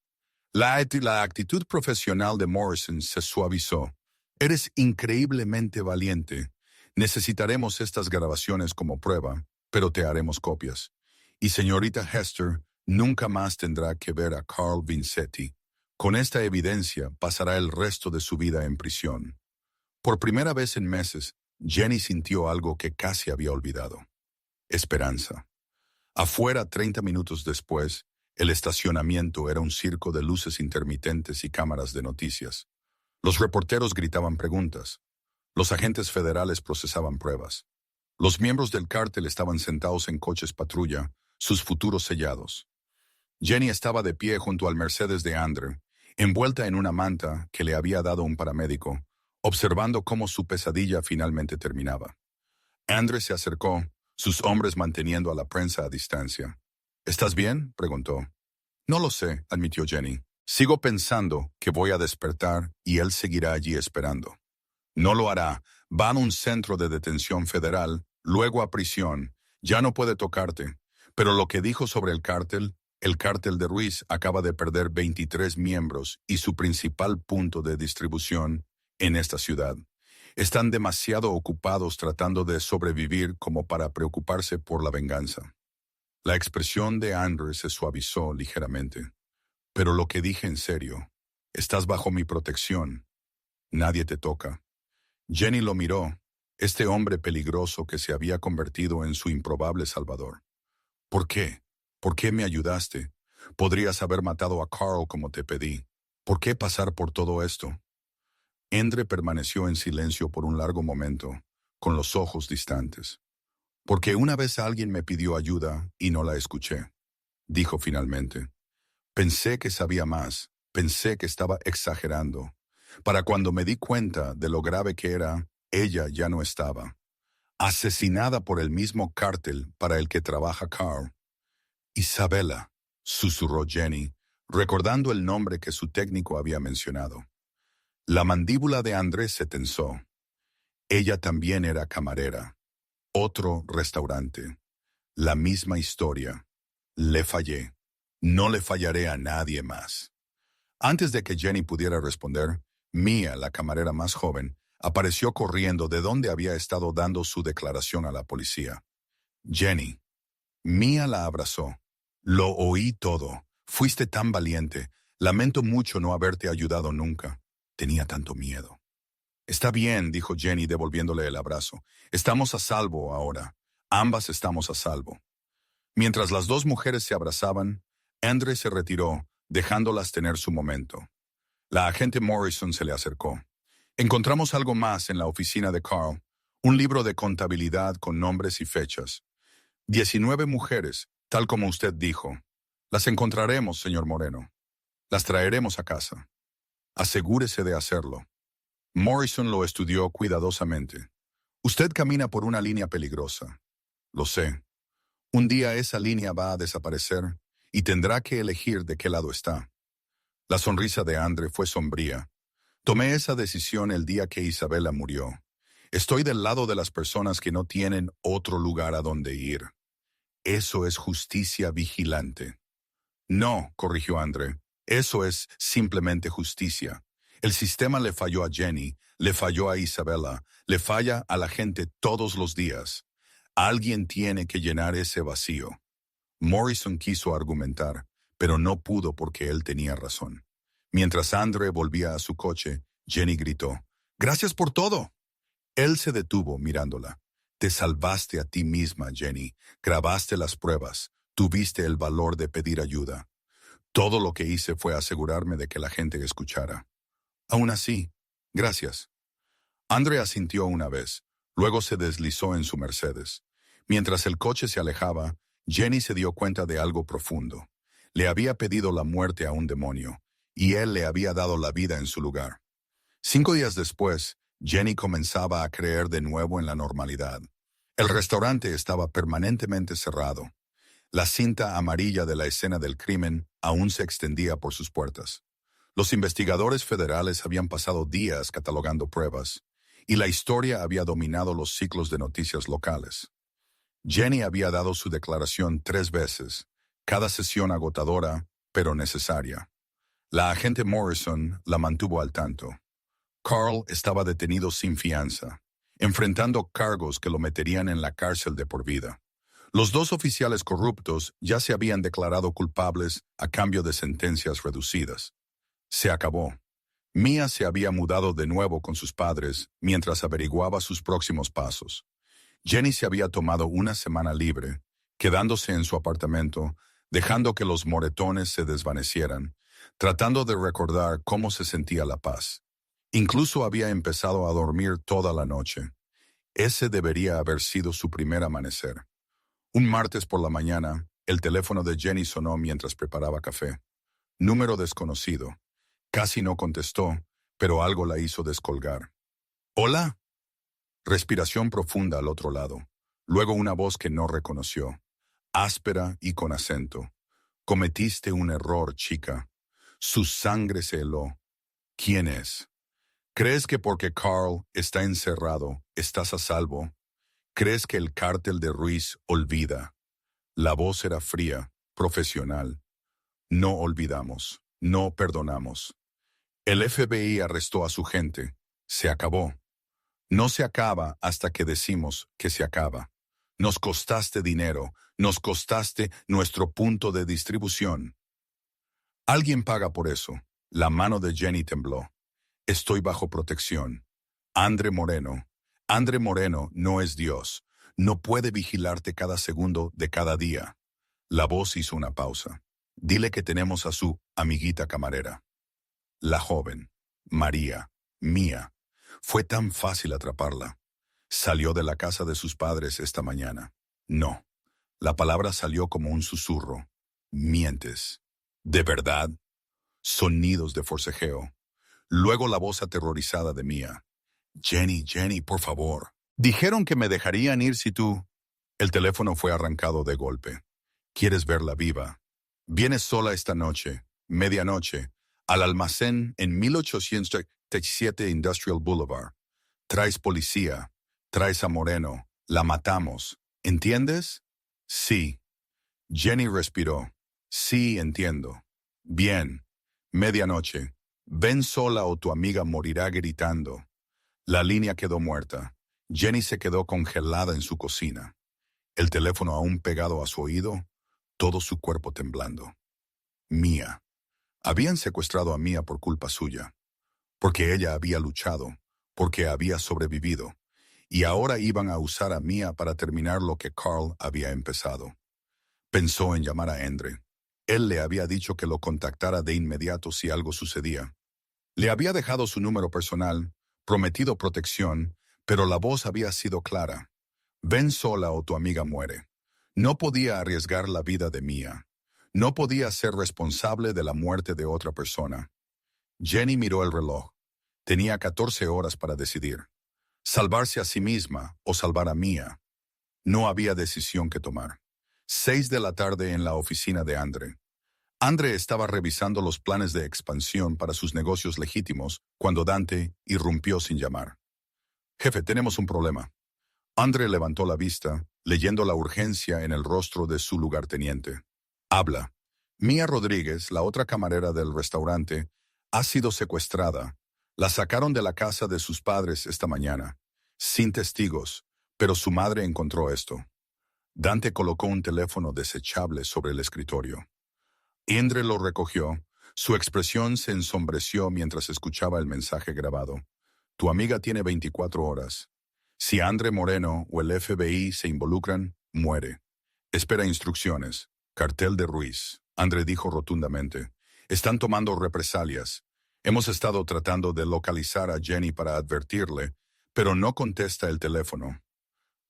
Speaker 1: La actitud profesional de Morrison se suavizó. Eres increíblemente valiente. Necesitaremos estas grabaciones como prueba, pero te haremos copias. Y señorita Hester nunca más tendrá que ver a Carl Vincetti. Con esta evidencia pasará el resto de su vida en prisión. Por primera vez en meses, Jenny sintió algo que casi había olvidado. Esperanza. Afuera, 30 minutos después, el estacionamiento era un circo de luces intermitentes y cámaras de noticias. Los reporteros gritaban preguntas. Los agentes federales procesaban pruebas. Los miembros del cártel estaban sentados en coches patrulla, sus futuros sellados. Jenny estaba de pie junto al Mercedes de Andrew, envuelta en una manta que le había dado un paramédico, observando cómo su pesadilla finalmente terminaba. Andrew se acercó, sus hombres manteniendo a la prensa a distancia. ¿Estás bien?, preguntó. No lo sé, admitió Jenny. Sigo pensando que voy a despertar y él seguirá allí esperando. No lo hará. Va a un centro de detención federal, luego a prisión. Ya no puede tocarte. Pero lo que dijo sobre el cártel de Ruiz acaba de perder 23 miembros y su principal punto de distribución en esta ciudad. Están demasiado ocupados tratando de sobrevivir como para preocuparse por la venganza. La expresión de Andrew se suavizó ligeramente. Pero lo que dije en serio. Estás bajo mi protección. Nadie te toca. Jenny lo miró, este hombre peligroso que se había convertido en su improbable salvador. ¿Por qué? ¿Por qué me ayudaste? Podrías haber matado a Carl como te pedí. ¿Por qué pasar por todo esto? Endre permaneció en silencio por un largo momento, con los ojos distantes. Porque una vez alguien me pidió ayuda y no la escuché, dijo finalmente. Pensé que sabía más, pensé que estaba exagerando. Para cuando me di cuenta de lo grave que era, ella ya no estaba. Asesinada por el mismo cártel para el que trabaja Carl. Isabela, susurró Jenny, recordando el nombre que su técnico había mencionado. La mandíbula de Andrés se tensó. Ella también era camarera. Otro restaurante. La misma historia. Le fallé. No le fallaré a nadie más. Antes de que Jenny pudiera responder, Mia, la camarera más joven, apareció corriendo de donde había estado dando su declaración a la policía. Jenny. Mia la abrazó. Lo oí todo. Fuiste tan valiente. Lamento mucho no haberte ayudado nunca. Tenía tanto miedo. Está bien, dijo Jenny devolviéndole el abrazo. Estamos a salvo ahora. Ambas estamos a salvo. Mientras las dos mujeres se abrazaban, Andre se retiró, dejándolas tener su momento. La agente Morrison se le acercó. Encontramos algo más en la oficina de Carl, un libro de contabilidad con nombres y fechas. 19 mujeres, tal como usted dijo. Las encontraremos, señor Moreno. Las traeremos a casa. Asegúrese de hacerlo. Morrison lo estudió cuidadosamente. Usted camina por una línea peligrosa. Lo sé. Un día esa línea va a desaparecer y tendrá que elegir de qué lado está. La sonrisa de Andre fue sombría. Tomé esa decisión el día que Isabela murió. Estoy del lado de las personas que no tienen otro lugar a donde ir. Eso es justicia vigilante. No, corrigió Andre. Eso es simplemente justicia. El sistema le falló a Jenny, le falló a Isabela, le falla a la gente todos los días. Alguien tiene que llenar ese vacío. Morrison quiso argumentar, pero no pudo porque él tenía razón. Mientras Andre volvía a su coche, Jenny gritó, «¡Gracias por todo!». Él se detuvo mirándola. «Te salvaste a ti misma, Jenny. Grabaste las pruebas. Tuviste el valor de pedir ayuda. Todo lo que hice fue asegurarme de que la gente escuchara. Aún así, gracias». Andre asintió una vez, luego se deslizó en su Mercedes. Mientras el coche se alejaba, Jenny se dio cuenta de algo profundo. Le había pedido la muerte a un demonio, y él le había dado la vida en su lugar. 5 días después, Jenny comenzaba a creer de nuevo en la normalidad. El restaurante estaba permanentemente cerrado. La cinta amarilla de la escena del crimen aún se extendía por sus puertas. Los investigadores federales habían pasado días catalogando pruebas, y la historia había dominado los ciclos de noticias locales. Jenny había dado su declaración 3 veces, cada sesión agotadora, pero necesaria. La agente Morrison la mantuvo al tanto. Carl estaba detenido sin fianza, enfrentando cargos que lo meterían en la cárcel de por vida. Los 2 oficiales corruptos ya se habían declarado culpables a cambio de sentencias reducidas. Se acabó. Mia se había mudado de nuevo con sus padres mientras averiguaba sus próximos pasos. Jenny se había tomado una semana libre, quedándose en su apartamento, dejando que los moretones se desvanecieran, tratando de recordar cómo se sentía la paz. Incluso había empezado a dormir toda la noche. Ese debería haber sido su primer amanecer. Un martes por la mañana, el teléfono de Jenny sonó mientras preparaba café. Número desconocido. Casi no contestó, pero algo la hizo descolgar. «¿Hola?». Respiración profunda al otro lado. Luego una voz que no reconoció. Áspera y con acento. «Cometiste un error, chica». Su sangre se heló. «¿Quién es?». «¿Crees que porque Carl está encerrado, estás a salvo? ¿Crees que el cártel de Ruiz olvida?». La voz era fría, profesional. «No olvidamos, no perdonamos. El FBI arrestó a su gente. Se acabó. No se acaba hasta que decimos que se acaba. Nos costaste dinero, nos costaste nuestro punto de distribución. Alguien paga por eso». La mano de Jenny tembló. «Estoy bajo protección. Andre Moreno. Andre Moreno no es Dios. No puede vigilarte cada segundo de cada día». La voz hizo una pausa. «Dile que tenemos a su amiguita camarera». La joven, María, Mia. Fue tan fácil atraparla. Salió de la casa de sus padres esta mañana. No. La palabra salió como un susurro. «Mientes». «¿De verdad?». Sonidos de forcejeo. Luego la voz aterrorizada de Mia. «Jenny, Jenny, por favor. Dijeron que me dejarían ir si tú». El teléfono fue arrancado de golpe. «¿Quieres verla viva? Vienes sola esta noche, medianoche, al almacén en 1837 Industrial Boulevard. Traes policía, traes a Moreno, la matamos. ¿Entiendes?». «Sí». Jenny respiró. «Sí, entiendo». «Bien. Medianoche. Ven sola o tu amiga morirá gritando». La línea quedó muerta. Jenny se quedó congelada en su cocina. El teléfono aún pegado a su oído, todo su cuerpo temblando. «Mia». Habían secuestrado a Mia por culpa suya, porque ella había luchado, porque había sobrevivido, y ahora iban a usar a Mia para terminar lo que Carl había empezado. Pensó en llamar a Endre. Él le había dicho que lo contactara de inmediato si algo sucedía. Le había dejado su número personal, prometido protección, pero la voz había sido clara. Ven sola o tu amiga muere. No podía arriesgar la vida de Mia. No podía ser responsable de la muerte de otra persona. Jenny miró el reloj. Tenía 14 horas para decidir. Salvarse a sí misma o salvar a Mia. No había decisión que tomar. 6 de la tarde en la oficina de Andre. Andre estaba revisando los planes de expansión para sus negocios legítimos cuando Dante irrumpió sin llamar. Jefe, tenemos un problema. Andre levantó la vista, leyendo la urgencia en el rostro de su lugarteniente. Habla. Mia Rodríguez, la otra camarera del restaurante, ha sido secuestrada. La sacaron de la casa de sus padres esta mañana, sin testigos, pero su madre encontró esto. Dante colocó un teléfono desechable sobre el escritorio. Endre lo recogió. Su expresión se ensombreció mientras escuchaba el mensaje grabado. Tu amiga tiene 24 horas. Si Andre Moreno o el FBI se involucran, muere. Espera instrucciones. Cartel de Ruiz. Andre dijo rotundamente. Están tomando represalias. Hemos estado tratando de localizar a Jenny para advertirle, pero no contesta el teléfono.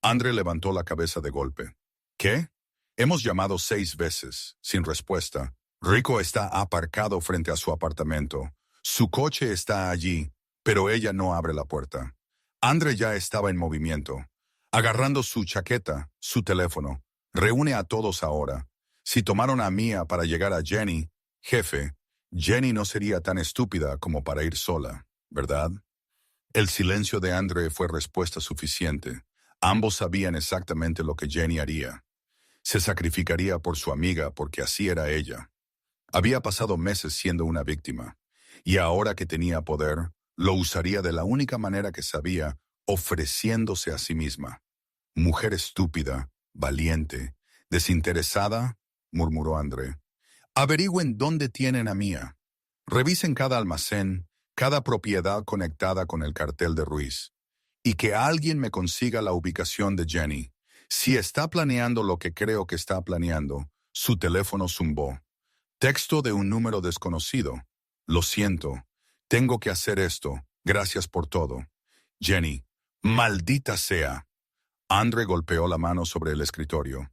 Speaker 1: Andre levantó la cabeza de golpe. ¿Qué? Hemos llamado 6 veces, sin respuesta. Rico está aparcado frente a su apartamento. Su coche está allí, pero ella no abre la puerta. Andre ya estaba en movimiento, agarrando su chaqueta, su teléfono. Reúne a todos ahora. Si tomaron a Mia para llegar a Jenny, jefe, Jenny no sería tan estúpida como para ir sola, ¿verdad? El silencio de Andre fue respuesta suficiente. Ambos sabían exactamente lo que Jenny haría. Se sacrificaría por su amiga porque así era ella. Había pasado meses siendo una víctima, y ahora que tenía poder, lo usaría de la única manera que sabía, ofreciéndose a sí misma. Mujer estúpida, valiente, desinteresada, murmuró André. Averigüen dónde tienen a Mia. Revisen cada almacén, cada propiedad conectada con el cartel de Ruiz. Y que alguien me consiga la ubicación de Jenny. Si está planeando lo que creo que está planeando, su teléfono zumbó. Texto de un número desconocido. Lo siento. Tengo que hacer esto. Gracias por todo. Jenny. Maldita sea. Andre golpeó la mano sobre el escritorio.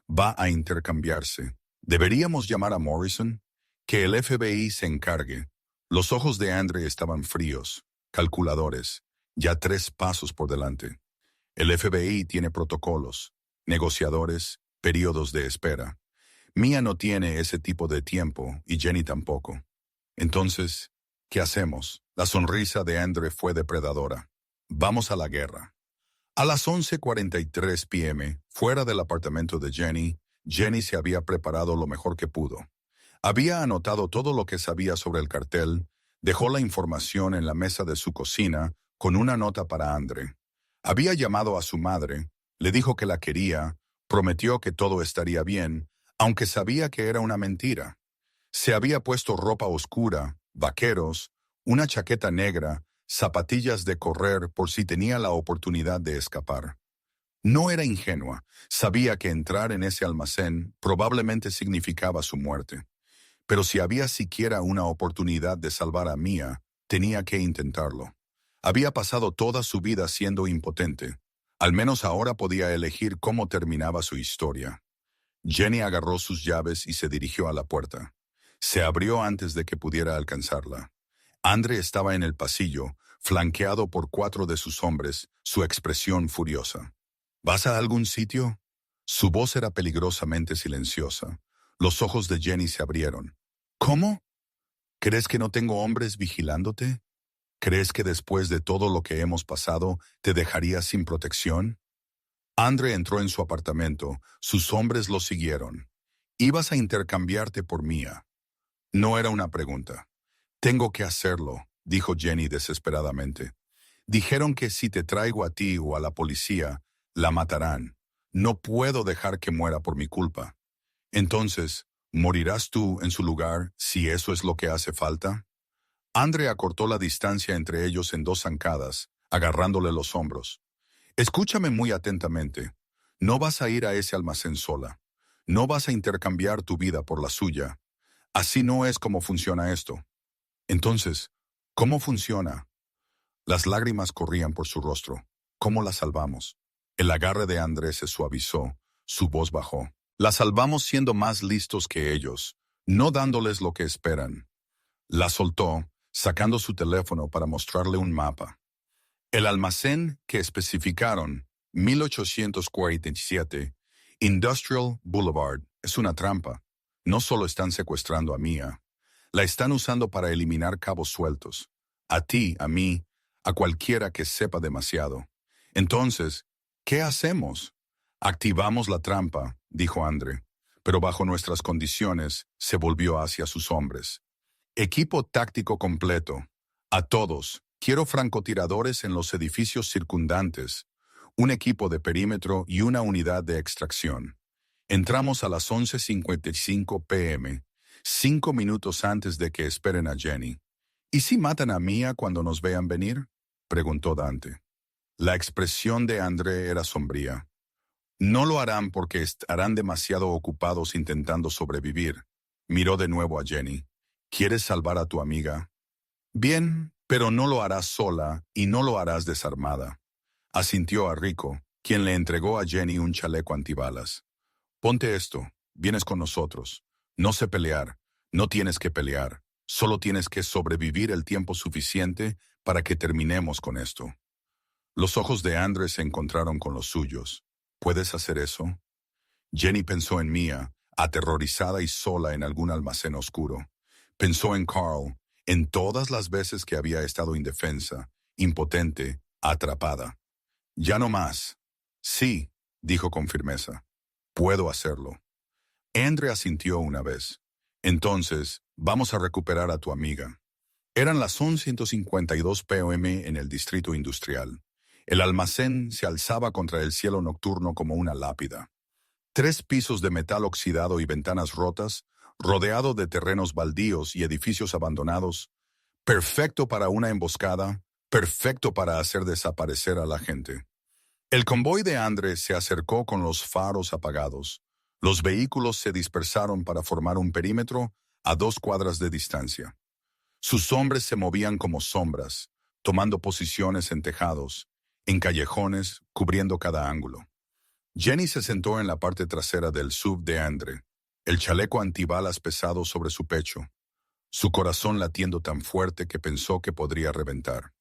Speaker 1: Va a intercambiarse. ¿Deberíamos llamar a Morrison? Que el FBI se encargue. Los ojos de Andre estaban fríos, calculadores, ya 3 pasos por delante. El FBI tiene protocolos, negociadores, periodos de espera. Mia no tiene ese tipo de tiempo y Jenny tampoco. Entonces, ¿qué hacemos? La sonrisa de Andre fue depredadora. Vamos a la guerra. A las 11:43 p.m., fuera del apartamento de Jenny, Jenny se había preparado lo mejor que pudo. Había anotado todo lo que sabía sobre el cartel, dejó la información en la mesa de su cocina con una nota para Andre. Había llamado a su madre, le dijo que la quería, prometió que todo estaría bien, aunque sabía que era una mentira. Se había puesto ropa oscura, vaqueros, una chaqueta negra, zapatillas de correr por si tenía la oportunidad de escapar. No era ingenua, sabía que entrar en ese almacén probablemente significaba su muerte. Pero si había siquiera una oportunidad de salvar a Mia, tenía que intentarlo. Había pasado toda su vida siendo impotente. Al menos ahora podía elegir cómo terminaba su historia. Jenny agarró sus llaves y se dirigió a la puerta. Se abrió antes de que pudiera alcanzarla. Andre estaba en el pasillo, flanqueado por 4 de sus hombres, su expresión furiosa. ¿Vas a algún sitio? Su voz era peligrosamente silenciosa. Los ojos de Jenny se abrieron. ¿Cómo? ¿Crees que no tengo hombres vigilándote? ¿Crees que después de todo lo que hemos pasado te dejaría sin protección? Andre entró en su apartamento. Sus hombres lo siguieron. Ibas a intercambiarte por Mia. No era una pregunta. Tengo que hacerlo, dijo Jenny desesperadamente. Dijeron que si te traigo a ti o a la policía, la matarán. No puedo dejar que muera por mi culpa. Entonces, ¿Morirás tú en su lugar si eso es lo que hace falta? Andre acortó la distancia entre ellos en 2 zancadas, agarrándole los hombros. Escúchame muy atentamente. No vas a ir a ese almacén sola. No vas a intercambiar tu vida por la suya. Así no es como funciona esto. Entonces, ¿cómo funciona? Las lágrimas corrían por su rostro. ¿Cómo la salvamos? El agarre de Andrés se suavizó, su voz bajó. La salvamos siendo más listos que ellos, no dándoles lo que esperan. La soltó, sacando su teléfono para mostrarle un mapa. El almacén que especificaron, 1847, Industrial Boulevard, es una trampa. No solo están secuestrando a Mia, la están usando para eliminar cabos sueltos. A ti, a mí, a cualquiera que sepa demasiado. Entonces, ¿qué hacemos? Activamos la trampa, dijo Andre, pero bajo nuestras condiciones se volvió hacia sus hombres. Equipo táctico completo. A todos, quiero francotiradores en los edificios circundantes, un equipo de perímetro y una unidad de extracción. Entramos a las 11:55 p.m., 5 minutos antes de que esperen a Jenny. ¿Y si matan a Mia cuando nos vean venir?, preguntó Dante. La expresión de André era sombría. No lo harán porque estarán demasiado ocupados intentando sobrevivir. Miró de nuevo a Jenny. ¿Quieres salvar a tu amiga? Bien, pero no lo harás sola y no lo harás desarmada. Asintió a Rico, quien le entregó a Jenny un chaleco antibalas. Ponte esto, vienes con nosotros. No sé pelear, no tienes que pelear. Solo tienes que sobrevivir el tiempo suficiente para que terminemos con esto. Los ojos de Andrés se encontraron con los suyos. ¿Puedes hacer eso? Jenny pensó en Mia, aterrorizada y sola en algún almacén oscuro. Pensó en Carl, en todas las veces que había estado indefensa, impotente, atrapada. Ya no más. Sí, dijo con firmeza. Puedo hacerlo. Andre asintió una vez. Entonces, vamos a recuperar a tu amiga. Eran las 11:52 p.m. en el distrito industrial. El almacén se alzaba contra el cielo nocturno como una lápida. 3 pisos de metal oxidado y ventanas rotas, rodeado de terrenos baldíos y edificios abandonados. Perfecto para una emboscada, perfecto para hacer desaparecer a la gente. El convoy de Andre se acercó con los faros apagados. Los vehículos se dispersaron para formar un perímetro a 2 cuadras de distancia. Sus hombres se movían como sombras, tomando posiciones en tejados, en callejones, cubriendo cada ángulo. Jenny se sentó en la parte trasera del SUV de Andre, el chaleco antibalas pesado sobre su pecho, su corazón latiendo tan fuerte que pensó que podría reventar.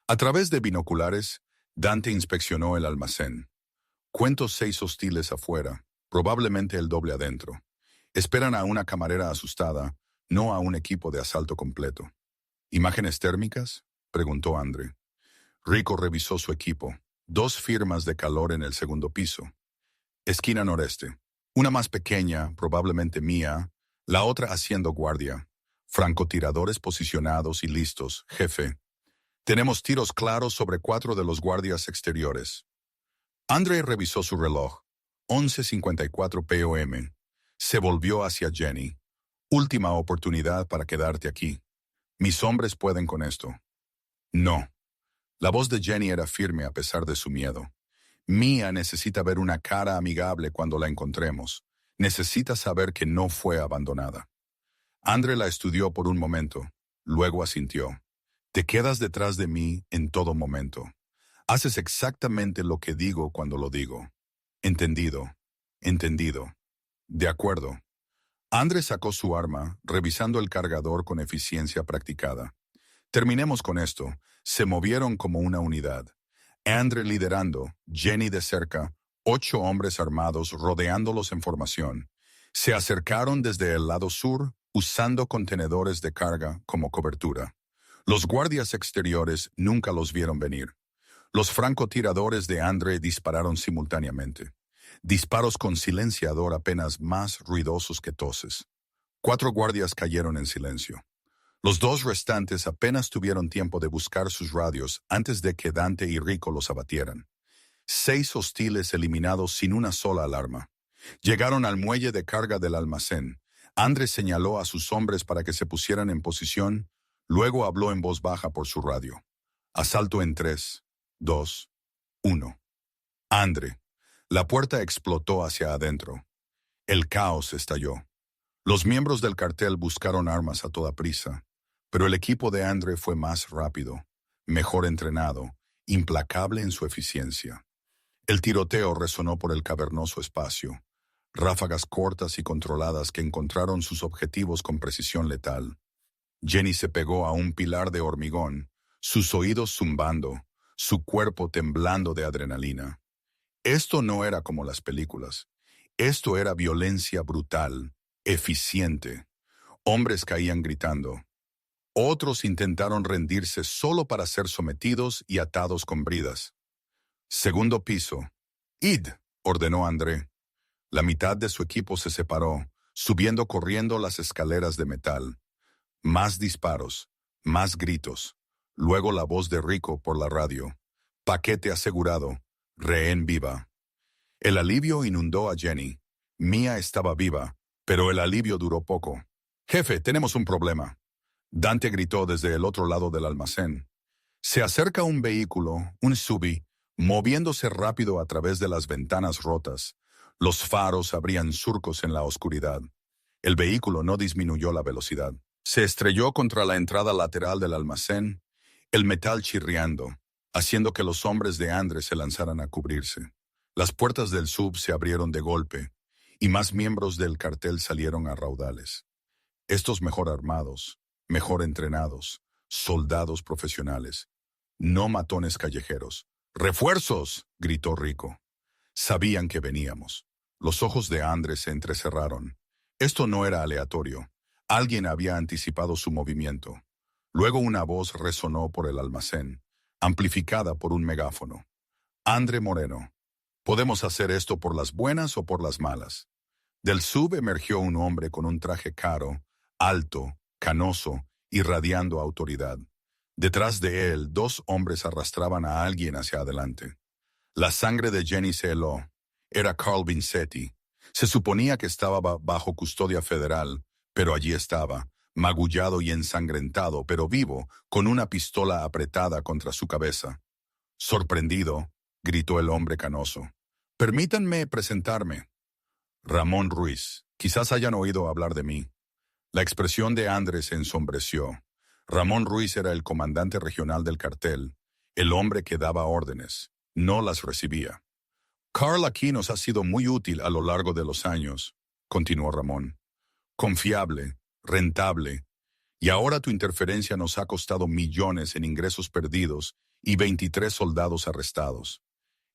Speaker 1: A través de binoculares, Dante inspeccionó el almacén. Cuento 6 hostiles afuera, probablemente el doble adentro. Esperan a una camarera asustada, no a un equipo de asalto completo. ¿Imágenes térmicas?, preguntó Andre. Rico revisó su equipo. 2 firmas de calor en el segundo piso. Esquina noreste. Una más pequeña, probablemente Mia, la otra haciendo guardia. Francotiradores posicionados y listos, jefe. Tenemos tiros claros sobre 4 de los guardias exteriores. Andre revisó su reloj. 11:54 p.m. Se volvió hacia Jenny. Última oportunidad para quedarte aquí. Mis hombres pueden con esto. No. La voz de Jenny era firme a pesar de su miedo. Mia necesita ver una cara amigable cuando la encontremos. Necesita saber que no fue abandonada. Andre la estudió por un momento. Luego asintió. Te quedas detrás de mí en todo momento. Haces exactamente lo que digo cuando lo digo. Entendido. Entendido. De acuerdo. Andre sacó su arma, revisando el cargador con eficiencia practicada. Terminemos con esto. Se movieron como una unidad. Andre liderando, Jenny de cerca, 8 hombres armados rodeándolos en formación. Se acercaron desde el lado sur, usando contenedores de carga como cobertura. Los guardias exteriores nunca los vieron venir. Los francotiradores de Andre dispararon simultáneamente. Disparos con silenciador apenas más ruidosos que toses. 4 guardias cayeron en silencio. Los 2 restantes apenas tuvieron tiempo de buscar sus radios antes de que Dante y Rico los abatieran. 6 hostiles eliminados sin una sola alarma. Llegaron al muelle de carga del almacén, Andrés señaló a sus hombres para que se pusieran en posición, luego habló en voz baja por su radio. Asalto en 3, 2, 1. André. La puerta explotó hacia adentro. El caos estalló. Los miembros del cartel buscaron armas a toda prisa, pero el equipo de André fue más rápido, mejor entrenado, implacable en su eficiencia. El tiroteo resonó por el cavernoso espacio, ráfagas cortas y controladas que encontraron sus objetivos con precisión letal. Jenny se pegó a un pilar de hormigón, sus oídos zumbando, su cuerpo temblando de adrenalina. Esto no era como las películas. Esto era violencia brutal, eficiente. Hombres caían gritando. Otros intentaron rendirse solo para ser sometidos y atados con bridas. Segundo piso. «Id», ordenó André. La mitad de su equipo se separó, subiendo corriendo las escaleras de metal. Más disparos, más gritos. Luego la voz de Rico por la radio. «Paquete asegurado. Rehén viva». El alivio inundó a Jenny. Mia estaba viva, pero el alivio duró poco. «Jefe, tenemos un problema». Dante gritó desde el otro lado del almacén. Se acerca un vehículo, un SUV, moviéndose rápido a través de las ventanas rotas. Los faros abrían surcos en la oscuridad. El vehículo no disminuyó la velocidad. Se estrelló contra la entrada lateral del almacén, el metal chirriando, haciendo que los hombres de Andrés se lanzaran a cubrirse. Las puertas del SUV se abrieron de golpe, y más miembros del cartel salieron a raudales. Estos mejor armados, mejor entrenados, soldados profesionales, no matones callejeros. «¡Refuerzos!», gritó Rico. Sabían que veníamos. Los ojos de Andrés se entrecerraron. Esto no era aleatorio. Alguien había anticipado su movimiento. Luego una voz resonó por el almacén, amplificada por un megáfono. «André Moreno, podemos hacer esto por las buenas o por las malas». Del SUV emergió un hombre con un traje caro, alto, canoso, irradiando autoridad. Detrás de él, 2 hombres arrastraban a alguien hacia adelante. La sangre de Jenny se heló. Era Carl Vincetti. Se suponía que estaba bajo custodia federal, pero allí estaba, magullado y ensangrentado, pero vivo, con una pistola apretada contra su cabeza. Sorprendido, gritó el hombre canoso. «Permítanme presentarme. Ramón Ruiz. Quizás hayan oído hablar de mí». La expresión de Andrés se ensombreció. Ramón Ruiz era el comandante regional del cartel, el hombre que daba órdenes, no las recibía. «Carl aquí nos ha sido muy útil a lo largo de los años», continuó Ramón. «Confiable, rentable, y ahora tu interferencia nos ha costado millones en ingresos perdidos y 23 soldados arrestados.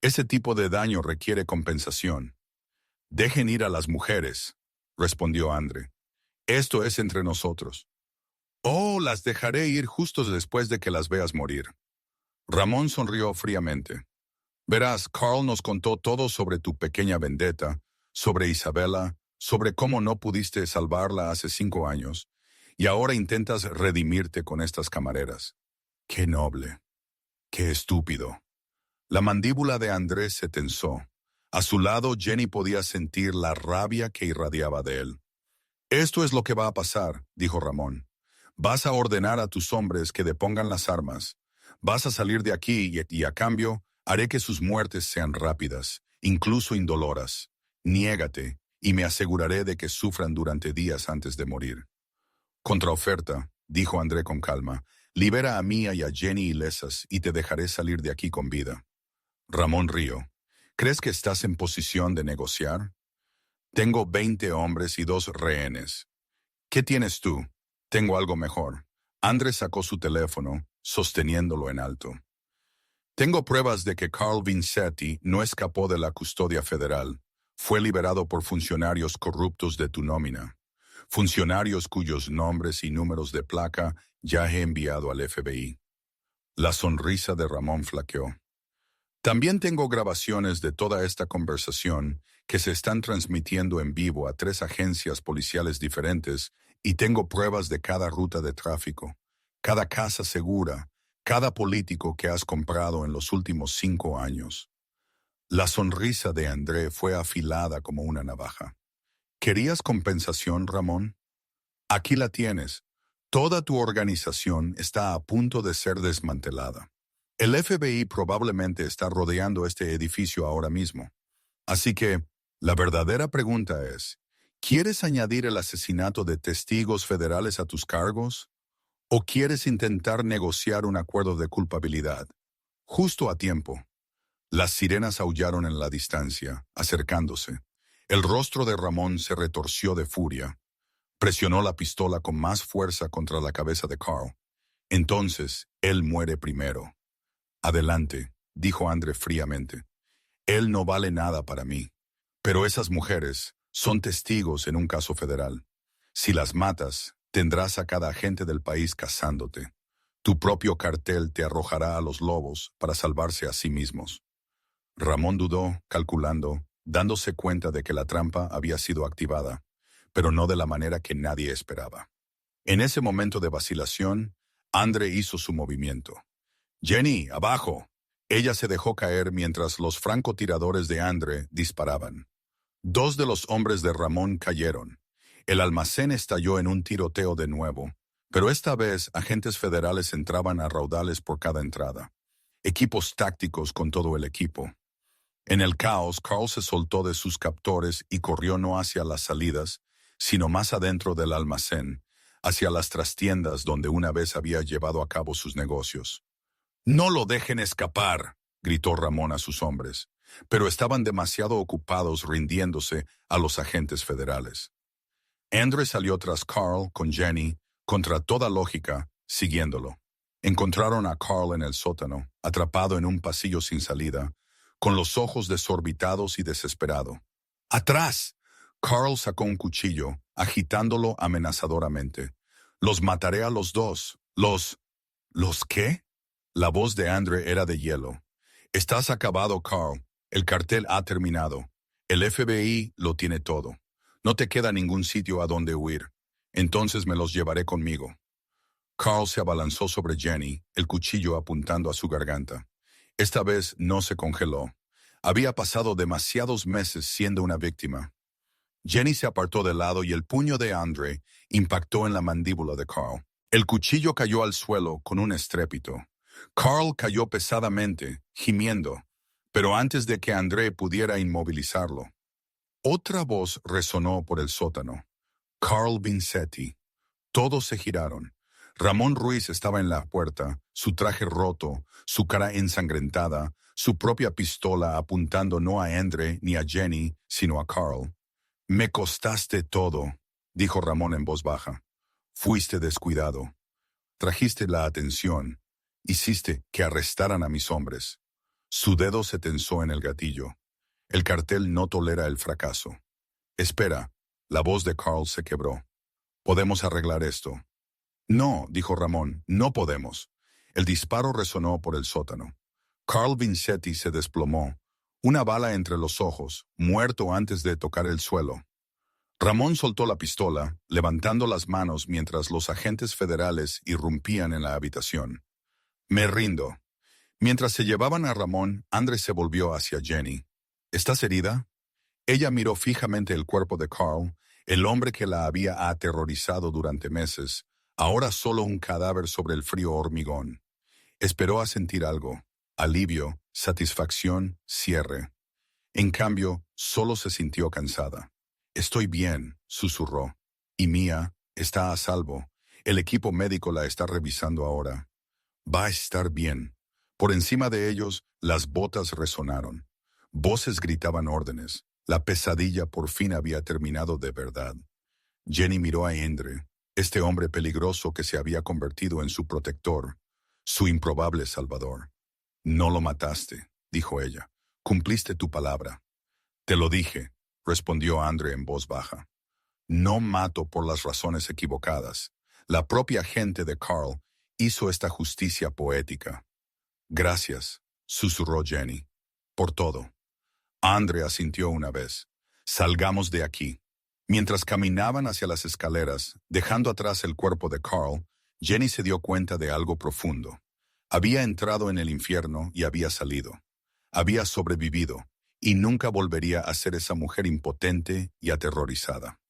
Speaker 1: Ese tipo de daño requiere compensación». «Dejen ir a las mujeres», respondió André. «Esto es entre nosotros». «Oh, las dejaré ir justo después de que las veas morir». Ramón sonrió fríamente. «Verás, Carl nos contó todo sobre tu pequeña vendetta, sobre Isabela, sobre cómo no pudiste salvarla hace 5 años, y ahora intentas redimirte con estas camareras. Qué noble. Qué estúpido». La mandíbula de Andrés se tensó. A su lado, Jenny podía sentir la rabia que irradiaba de él. «Esto es lo que va a pasar», dijo Ramón. «Vas a ordenar a tus hombres que depongan las armas. Vas a salir de aquí y a cambio haré que sus muertes sean rápidas, incluso indoloras. Niégate y me aseguraré de que sufran durante días antes de morir». «Contraoferta», dijo André con calma. «Libera a Mia y a Jenny ilesas y te dejaré salir de aquí con vida». Ramón rió. «¿Crees que estás en posición de negociar? Tengo 20 hombres y 2 rehenes. ¿Qué tienes tú? Tengo algo mejor». Andrés sacó su teléfono, sosteniéndolo en alto. «Tengo pruebas de que Carl Vincetti no escapó de la custodia federal. Fue liberado por funcionarios corruptos de tu nómina. Funcionarios cuyos nombres y números de placa ya he enviado al FBI». La sonrisa de Ramón flaqueó. «También tengo grabaciones de toda esta conversación que se están transmitiendo en vivo a 3 agencias policiales diferentes y tengo pruebas de cada ruta de tráfico, cada casa segura, cada político que has comprado en los últimos 5 años». La sonrisa de André fue afilada como una navaja. ¿Querías compensación, Ramón? Aquí la tienes. Toda tu organización está a punto de ser desmantelada. El FBI probablemente está rodeando este edificio ahora mismo. Así que, la verdadera pregunta es, ¿quieres añadir el asesinato de testigos federales a tus cargos? ¿O quieres intentar negociar un acuerdo de culpabilidad? Justo a tiempo. Las sirenas aullaron en la distancia, acercándose. El rostro de Ramón se retorció de furia. Presionó la pistola con más fuerza contra la cabeza de Carl. Entonces, él muere primero. Adelante, dijo Andre fríamente. Él no vale nada para mí. Pero esas mujeres son testigos en un caso federal. Si las matas, tendrás a cada agente del país cazándote. Tu propio cartel te arrojará a los lobos para salvarse a sí mismos. Ramón dudó, calculando, dándose cuenta de que la trampa había sido activada, pero no de la manera que nadie esperaba. En ese momento de vacilación, Andre hizo su movimiento. «Jenny, abajo». Ella se dejó caer mientras los francotiradores de Andre disparaban. Dos de los hombres de Ramón cayeron. El almacén estalló en un tiroteo de nuevo, pero esta vez agentes federales entraban a raudales por cada entrada. Equipos tácticos con todo el equipo. En el caos, Carl se soltó de sus captores y corrió no hacia las salidas, sino más adentro del almacén, hacia las trastiendas donde una vez había llevado a cabo sus negocios. «No lo dejen escapar», gritó Ramón a sus hombres, pero estaban demasiado ocupados rindiéndose a los agentes federales. Andre salió tras Carl con Jenny, contra toda lógica, siguiéndolo. Encontraron a Carl en el sótano, atrapado en un pasillo sin salida, con los ojos desorbitados y desesperado. «¡Atrás!» Carl sacó un cuchillo, agitándolo amenazadoramente. «Los mataré a los dos. ¿Los qué?» La voz de Andre era de hielo. «Estás acabado, Carl. El cartel ha terminado. El FBI lo tiene todo. No te queda ningún sitio a donde huir. Entonces me los llevaré conmigo». Carl se abalanzó sobre Jenny, el cuchillo apuntando a su garganta. Esta vez no se congeló. Había pasado demasiados meses siendo una víctima. Jenny se apartó de lado y el puño de Andre impactó en la mandíbula de Carl. El cuchillo cayó al suelo con un estrépito. Carl cayó pesadamente, gimiendo, pero antes de que Andre pudiera inmovilizarlo. Otra voz resonó por el sótano. «Carl Vincetti». Todos se giraron. Ramón Ruiz estaba en la puerta, su traje roto, su cara ensangrentada, su propia pistola apuntando no a Andre ni a Jenny, sino a Carl. «Me costaste todo», dijo Ramón en voz baja. «Fuiste descuidado. Trajiste la atención. Hiciste que arrestaran a mis hombres». Su dedo se tensó en el gatillo. El cartel no tolera el fracaso. «Espera», la voz de Carl se quebró. «Podemos arreglar esto». «No», dijo Ramón, «no podemos». El disparo resonó por el sótano. Carl Vincetti se desplomó, una bala entre los ojos, muerto antes de tocar el suelo. Ramón soltó la pistola, levantando las manos mientras los agentes federales irrumpían en la habitación. «Me rindo». Mientras se llevaban a Ramón, Andre se volvió hacia Jenny. «¿Estás herida?» Ella miró fijamente el cuerpo de Carl, el hombre que la había aterrorizado durante meses, ahora solo un cadáver sobre el frío hormigón. Esperó a sentir algo: alivio, satisfacción, cierre. En cambio, solo se sintió cansada. «Estoy bien», susurró. «Y Mia está a salvo. El equipo médico la está revisando ahora. Va a estar bien». Por encima de ellos, las botas resonaron. Voces gritaban órdenes. La pesadilla por fin había terminado de verdad. Jenny miró a Andre, este hombre peligroso que se había convertido en su protector, su improbable salvador. «No lo mataste», dijo ella. «Cumpliste tu palabra». «Te lo dije», respondió Andre en voz baja. «No mato por las razones equivocadas. La propia gente de Carl hizo esta justicia poética». «Gracias», susurró Jenny, «por todo». Andre asintió una vez. «Salgamos de aquí». Mientras caminaban hacia las escaleras, dejando atrás el cuerpo de Carl, Jenny se dio cuenta de algo profundo. Había entrado en el infierno y había salido. Había sobrevivido, y nunca volvería a ser esa mujer impotente y aterrorizada.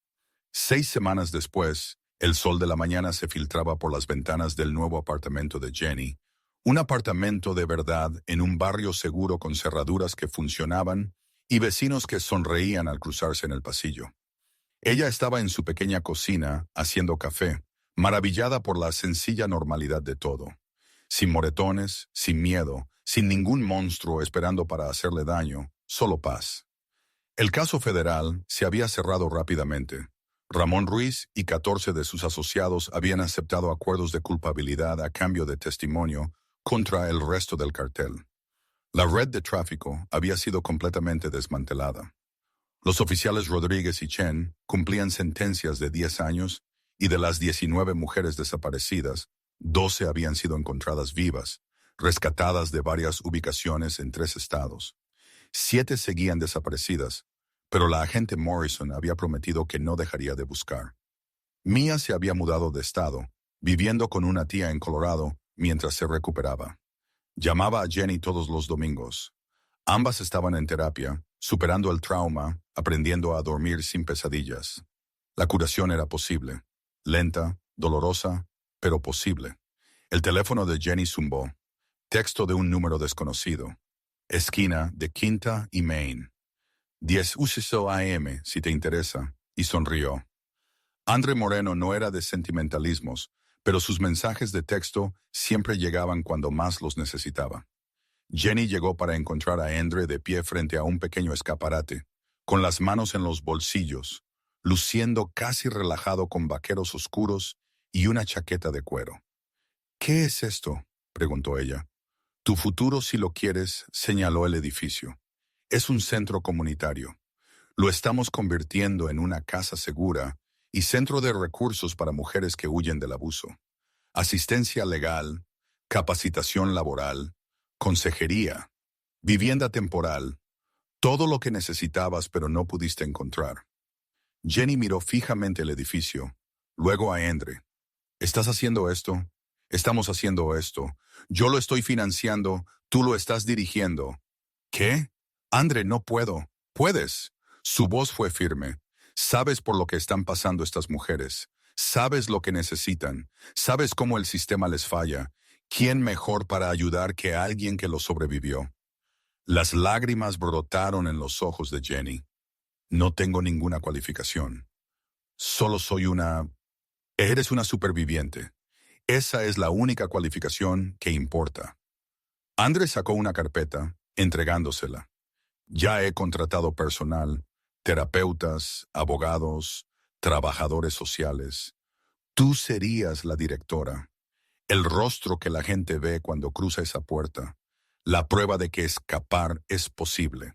Speaker 1: 6 semanas después, el sol de la mañana se filtraba por las ventanas del nuevo apartamento de Jenny, un apartamento de verdad en un barrio seguro con cerraduras que funcionaban y vecinos que sonreían al cruzarse en el pasillo. Ella estaba en su pequeña cocina haciendo café, maravillada por la sencilla normalidad de todo. Sin moretones, sin miedo, sin ningún monstruo esperando para hacerle daño, solo paz. El caso federal se había cerrado rápidamente. Ramón Ruiz y 14 de sus asociados habían aceptado acuerdos de culpabilidad a cambio de testimonio contra el resto del cartel. La red de tráfico había sido completamente desmantelada. Los oficiales Rodríguez y Chen cumplían sentencias de 10 años y de las 19 mujeres desaparecidas, 12 habían sido encontradas vivas, rescatadas de varias ubicaciones en 3 estados. 7 seguían desaparecidas, pero la agente Morrison había prometido que no dejaría de buscar. Mia se había mudado de estado, viviendo con una tía en Colorado mientras se recuperaba. Llamaba a Jenny todos los domingos. Ambas estaban en terapia, superando el trauma, aprendiendo a dormir sin pesadillas. La curación era posible, lenta, dolorosa, pero posible. El teléfono de Jenny zumbó. Texto de un número desconocido. Esquina de Quinta y Main. 10 UCSO AM, si te interesa, y sonrió. Andre Moreno no era de sentimentalismos, pero sus mensajes de texto siempre llegaban cuando más los necesitaba. Jenny llegó para encontrar a Andre de pie frente a un pequeño escaparate, con las manos en los bolsillos, luciendo casi relajado con vaqueros oscuros y una chaqueta de cuero. ¿Qué es esto?, preguntó ella. Tu futuro, si lo quieres, señaló el edificio. Es un centro comunitario. Lo estamos convirtiendo en una casa segura y centro de recursos para mujeres que huyen del abuso. Asistencia legal, capacitación laboral, consejería, vivienda temporal, todo lo que necesitabas pero no pudiste encontrar. Jenny miró fijamente el edificio, luego a Andre. ¿Estás haciendo esto? Estamos haciendo esto. Yo lo estoy financiando, tú lo estás dirigiendo. ¿Qué? Andre, no puedo. ¿Puedes? Su voz fue firme. Sabes por lo que están pasando estas mujeres. Sabes lo que necesitan. Sabes cómo el sistema les falla. ¿Quién mejor para ayudar que alguien que lo sobrevivió? Las lágrimas brotaron en los ojos de Jenny. No tengo ninguna cualificación. Solo soy una... Eres una superviviente. Esa es la única cualificación que importa. Andre sacó una carpeta, entregándosela. Ya he contratado personal, terapeutas, abogados, trabajadores sociales. Tú serías la directora, el rostro que la gente ve cuando cruza esa puerta, la prueba de que escapar es posible.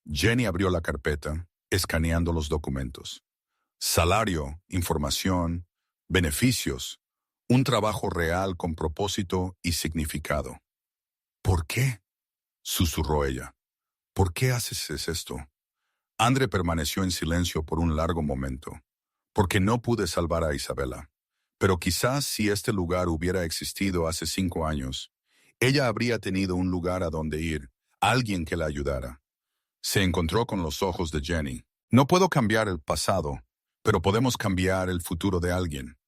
Speaker 1: Jenny abrió la carpeta, escaneando los documentos. Salario, información, beneficios, un trabajo real con propósito y significado. ¿Por qué?, susurró ella. ¿Por qué haces esto? Andre permaneció en silencio por un largo momento. Porque no pude salvar a Isabela. Pero quizás si este lugar hubiera existido hace 5 años, ella habría tenido un lugar a donde ir, alguien que la ayudara. Se encontró con los ojos de Jenny. No puedo cambiar el pasado, pero podemos cambiar el futuro de alguien.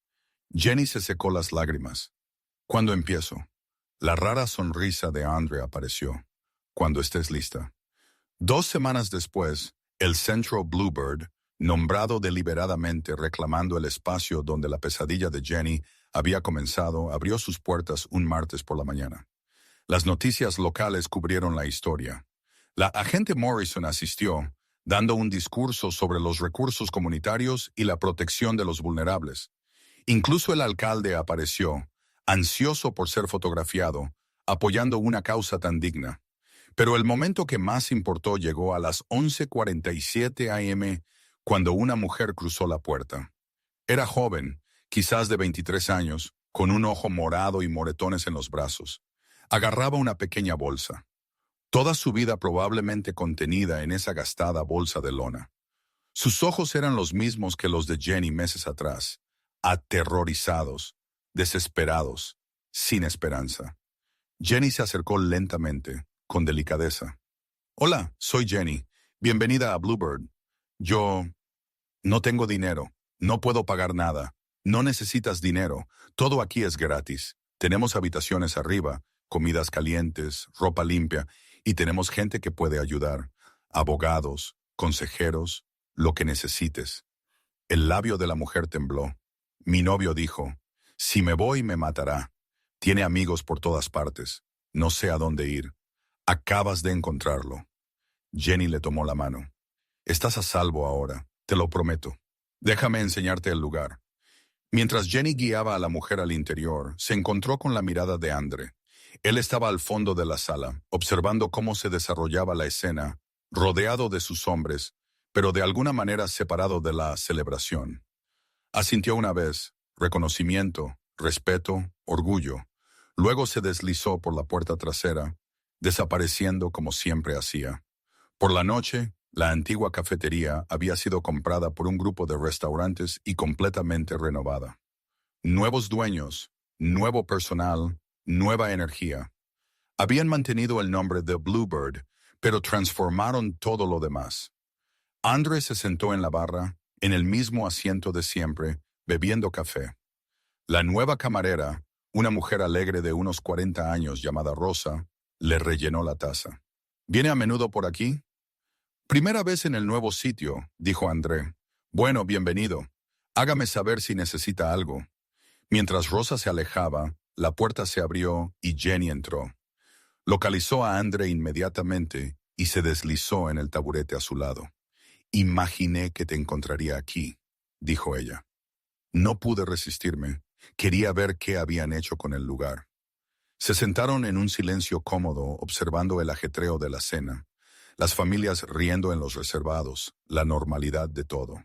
Speaker 1: Jenny se secó las lágrimas. ¿Cuándo empiezo? La rara sonrisa de Andre apareció. Cuando estés lista. 2 semanas después, el Centro Bluebird, nombrado deliberadamente reclamando el espacio donde la pesadilla de Jenny había comenzado, abrió sus puertas un martes por la mañana. Las noticias locales cubrieron la historia. La agente Morrison asistió, dando un discurso sobre los recursos comunitarios y la protección de los vulnerables. Incluso el alcalde apareció, ansioso por ser fotografiado, apoyando una causa tan digna. Pero el momento que más importó llegó a las 11:47 AM, cuando una mujer cruzó la puerta. Era joven, quizás de 23 años, con un ojo morado y moretones en los brazos. Agarraba una pequeña bolsa. Toda su vida probablemente contenida en esa gastada bolsa de lona. Sus ojos eran los mismos que los de Jenny meses atrás, aterrorizados, desesperados, sin esperanza. Jenny se acercó lentamente, con delicadeza. Hola, soy Jenny. Bienvenida a Bluebird. Yo no tengo dinero. No puedo pagar nada. No necesitas dinero. Todo aquí es gratis. Tenemos habitaciones arriba, comidas calientes, ropa limpia, y tenemos gente que puede ayudar. Abogados, consejeros, lo que necesites. El labio de la mujer tembló. Mi novio dijo, si me voy me matará. Tiene amigos por todas partes. No sé a dónde ir. Acabas de encontrarlo. Jenny le tomó la mano. Estás a salvo ahora, te lo prometo. Déjame enseñarte el lugar. Mientras Jenny guiaba a la mujer al interior, se encontró con la mirada de Andre. Él estaba al fondo de la sala, observando cómo se desarrollaba la escena, rodeado de sus hombres, pero de alguna manera separado de la celebración. Asintió una vez, reconocimiento, respeto, orgullo. Luego se deslizó por la puerta trasera, desapareciendo como siempre hacía. Por la noche, la antigua cafetería había sido comprada por un grupo de restaurantes y completamente renovada. Nuevos dueños, nuevo personal, nueva energía. Habían mantenido el nombre de Bluebird, pero transformaron todo lo demás. Andre se sentó en la barra, en el mismo asiento de siempre, bebiendo café. La nueva camarera, una mujer alegre de unos 40 años llamada Rosa, le rellenó la taza. ¿Viene a menudo por aquí? Primera vez en el nuevo sitio, dijo André. Bueno, bienvenido. Hágame saber si necesita algo. Mientras Rosa se alejaba, la puerta se abrió y Jenny entró. Localizó a André inmediatamente y se deslizó en el taburete a su lado. Imaginé que te encontraría aquí, dijo ella. No pude resistirme. Quería ver qué habían hecho con el lugar. Se sentaron en un silencio cómodo, observando el ajetreo de la cena. Las familias riendo en los reservados, la normalidad de todo.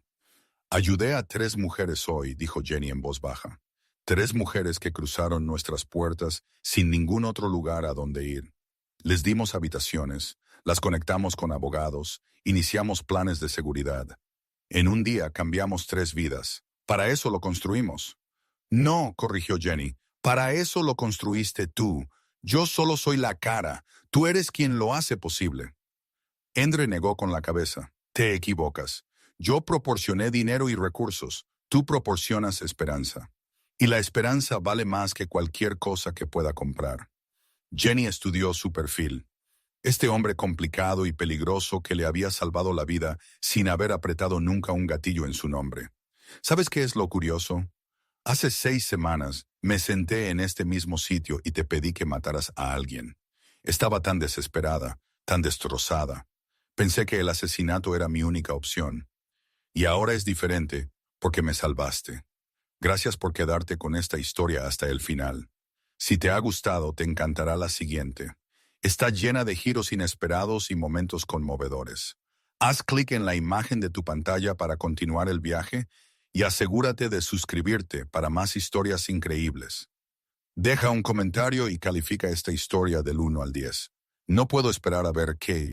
Speaker 1: Ayudé a 3 mujeres hoy, dijo Jenny en voz baja. 3 mujeres que cruzaron nuestras puertas sin ningún otro lugar a donde ir. Les dimos habitaciones, las conectamos con abogados, iniciamos planes de seguridad. En un día cambiamos 3 vidas. Para eso lo construimos. No, corrigió Jenny, para eso lo construiste tú. Yo solo soy la cara, tú eres quien lo hace posible. Endre negó con la cabeza. Te equivocas. Yo proporcioné dinero y recursos. Tú proporcionas esperanza. Y la esperanza vale más que cualquier cosa que pueda comprar. Jenny estudió su perfil. Este hombre complicado y peligroso que le había salvado la vida sin haber apretado nunca un gatillo en su nombre. ¿Sabes qué es lo curioso? Hace 6 semanas me senté en este mismo sitio y te pedí que mataras a alguien. Estaba tan desesperada, tan destrozada. Pensé que el asesinato era mi única opción. Y ahora es diferente, porque me salvaste. Gracias por quedarte con esta historia hasta el final. Si te ha gustado, te encantará la siguiente. Está llena de giros inesperados y momentos conmovedores. Haz clic en la imagen de tu pantalla para continuar el viaje y asegúrate de suscribirte para más historias increíbles. Deja un comentario y califica esta historia del 1 al 10. No puedo esperar a ver qué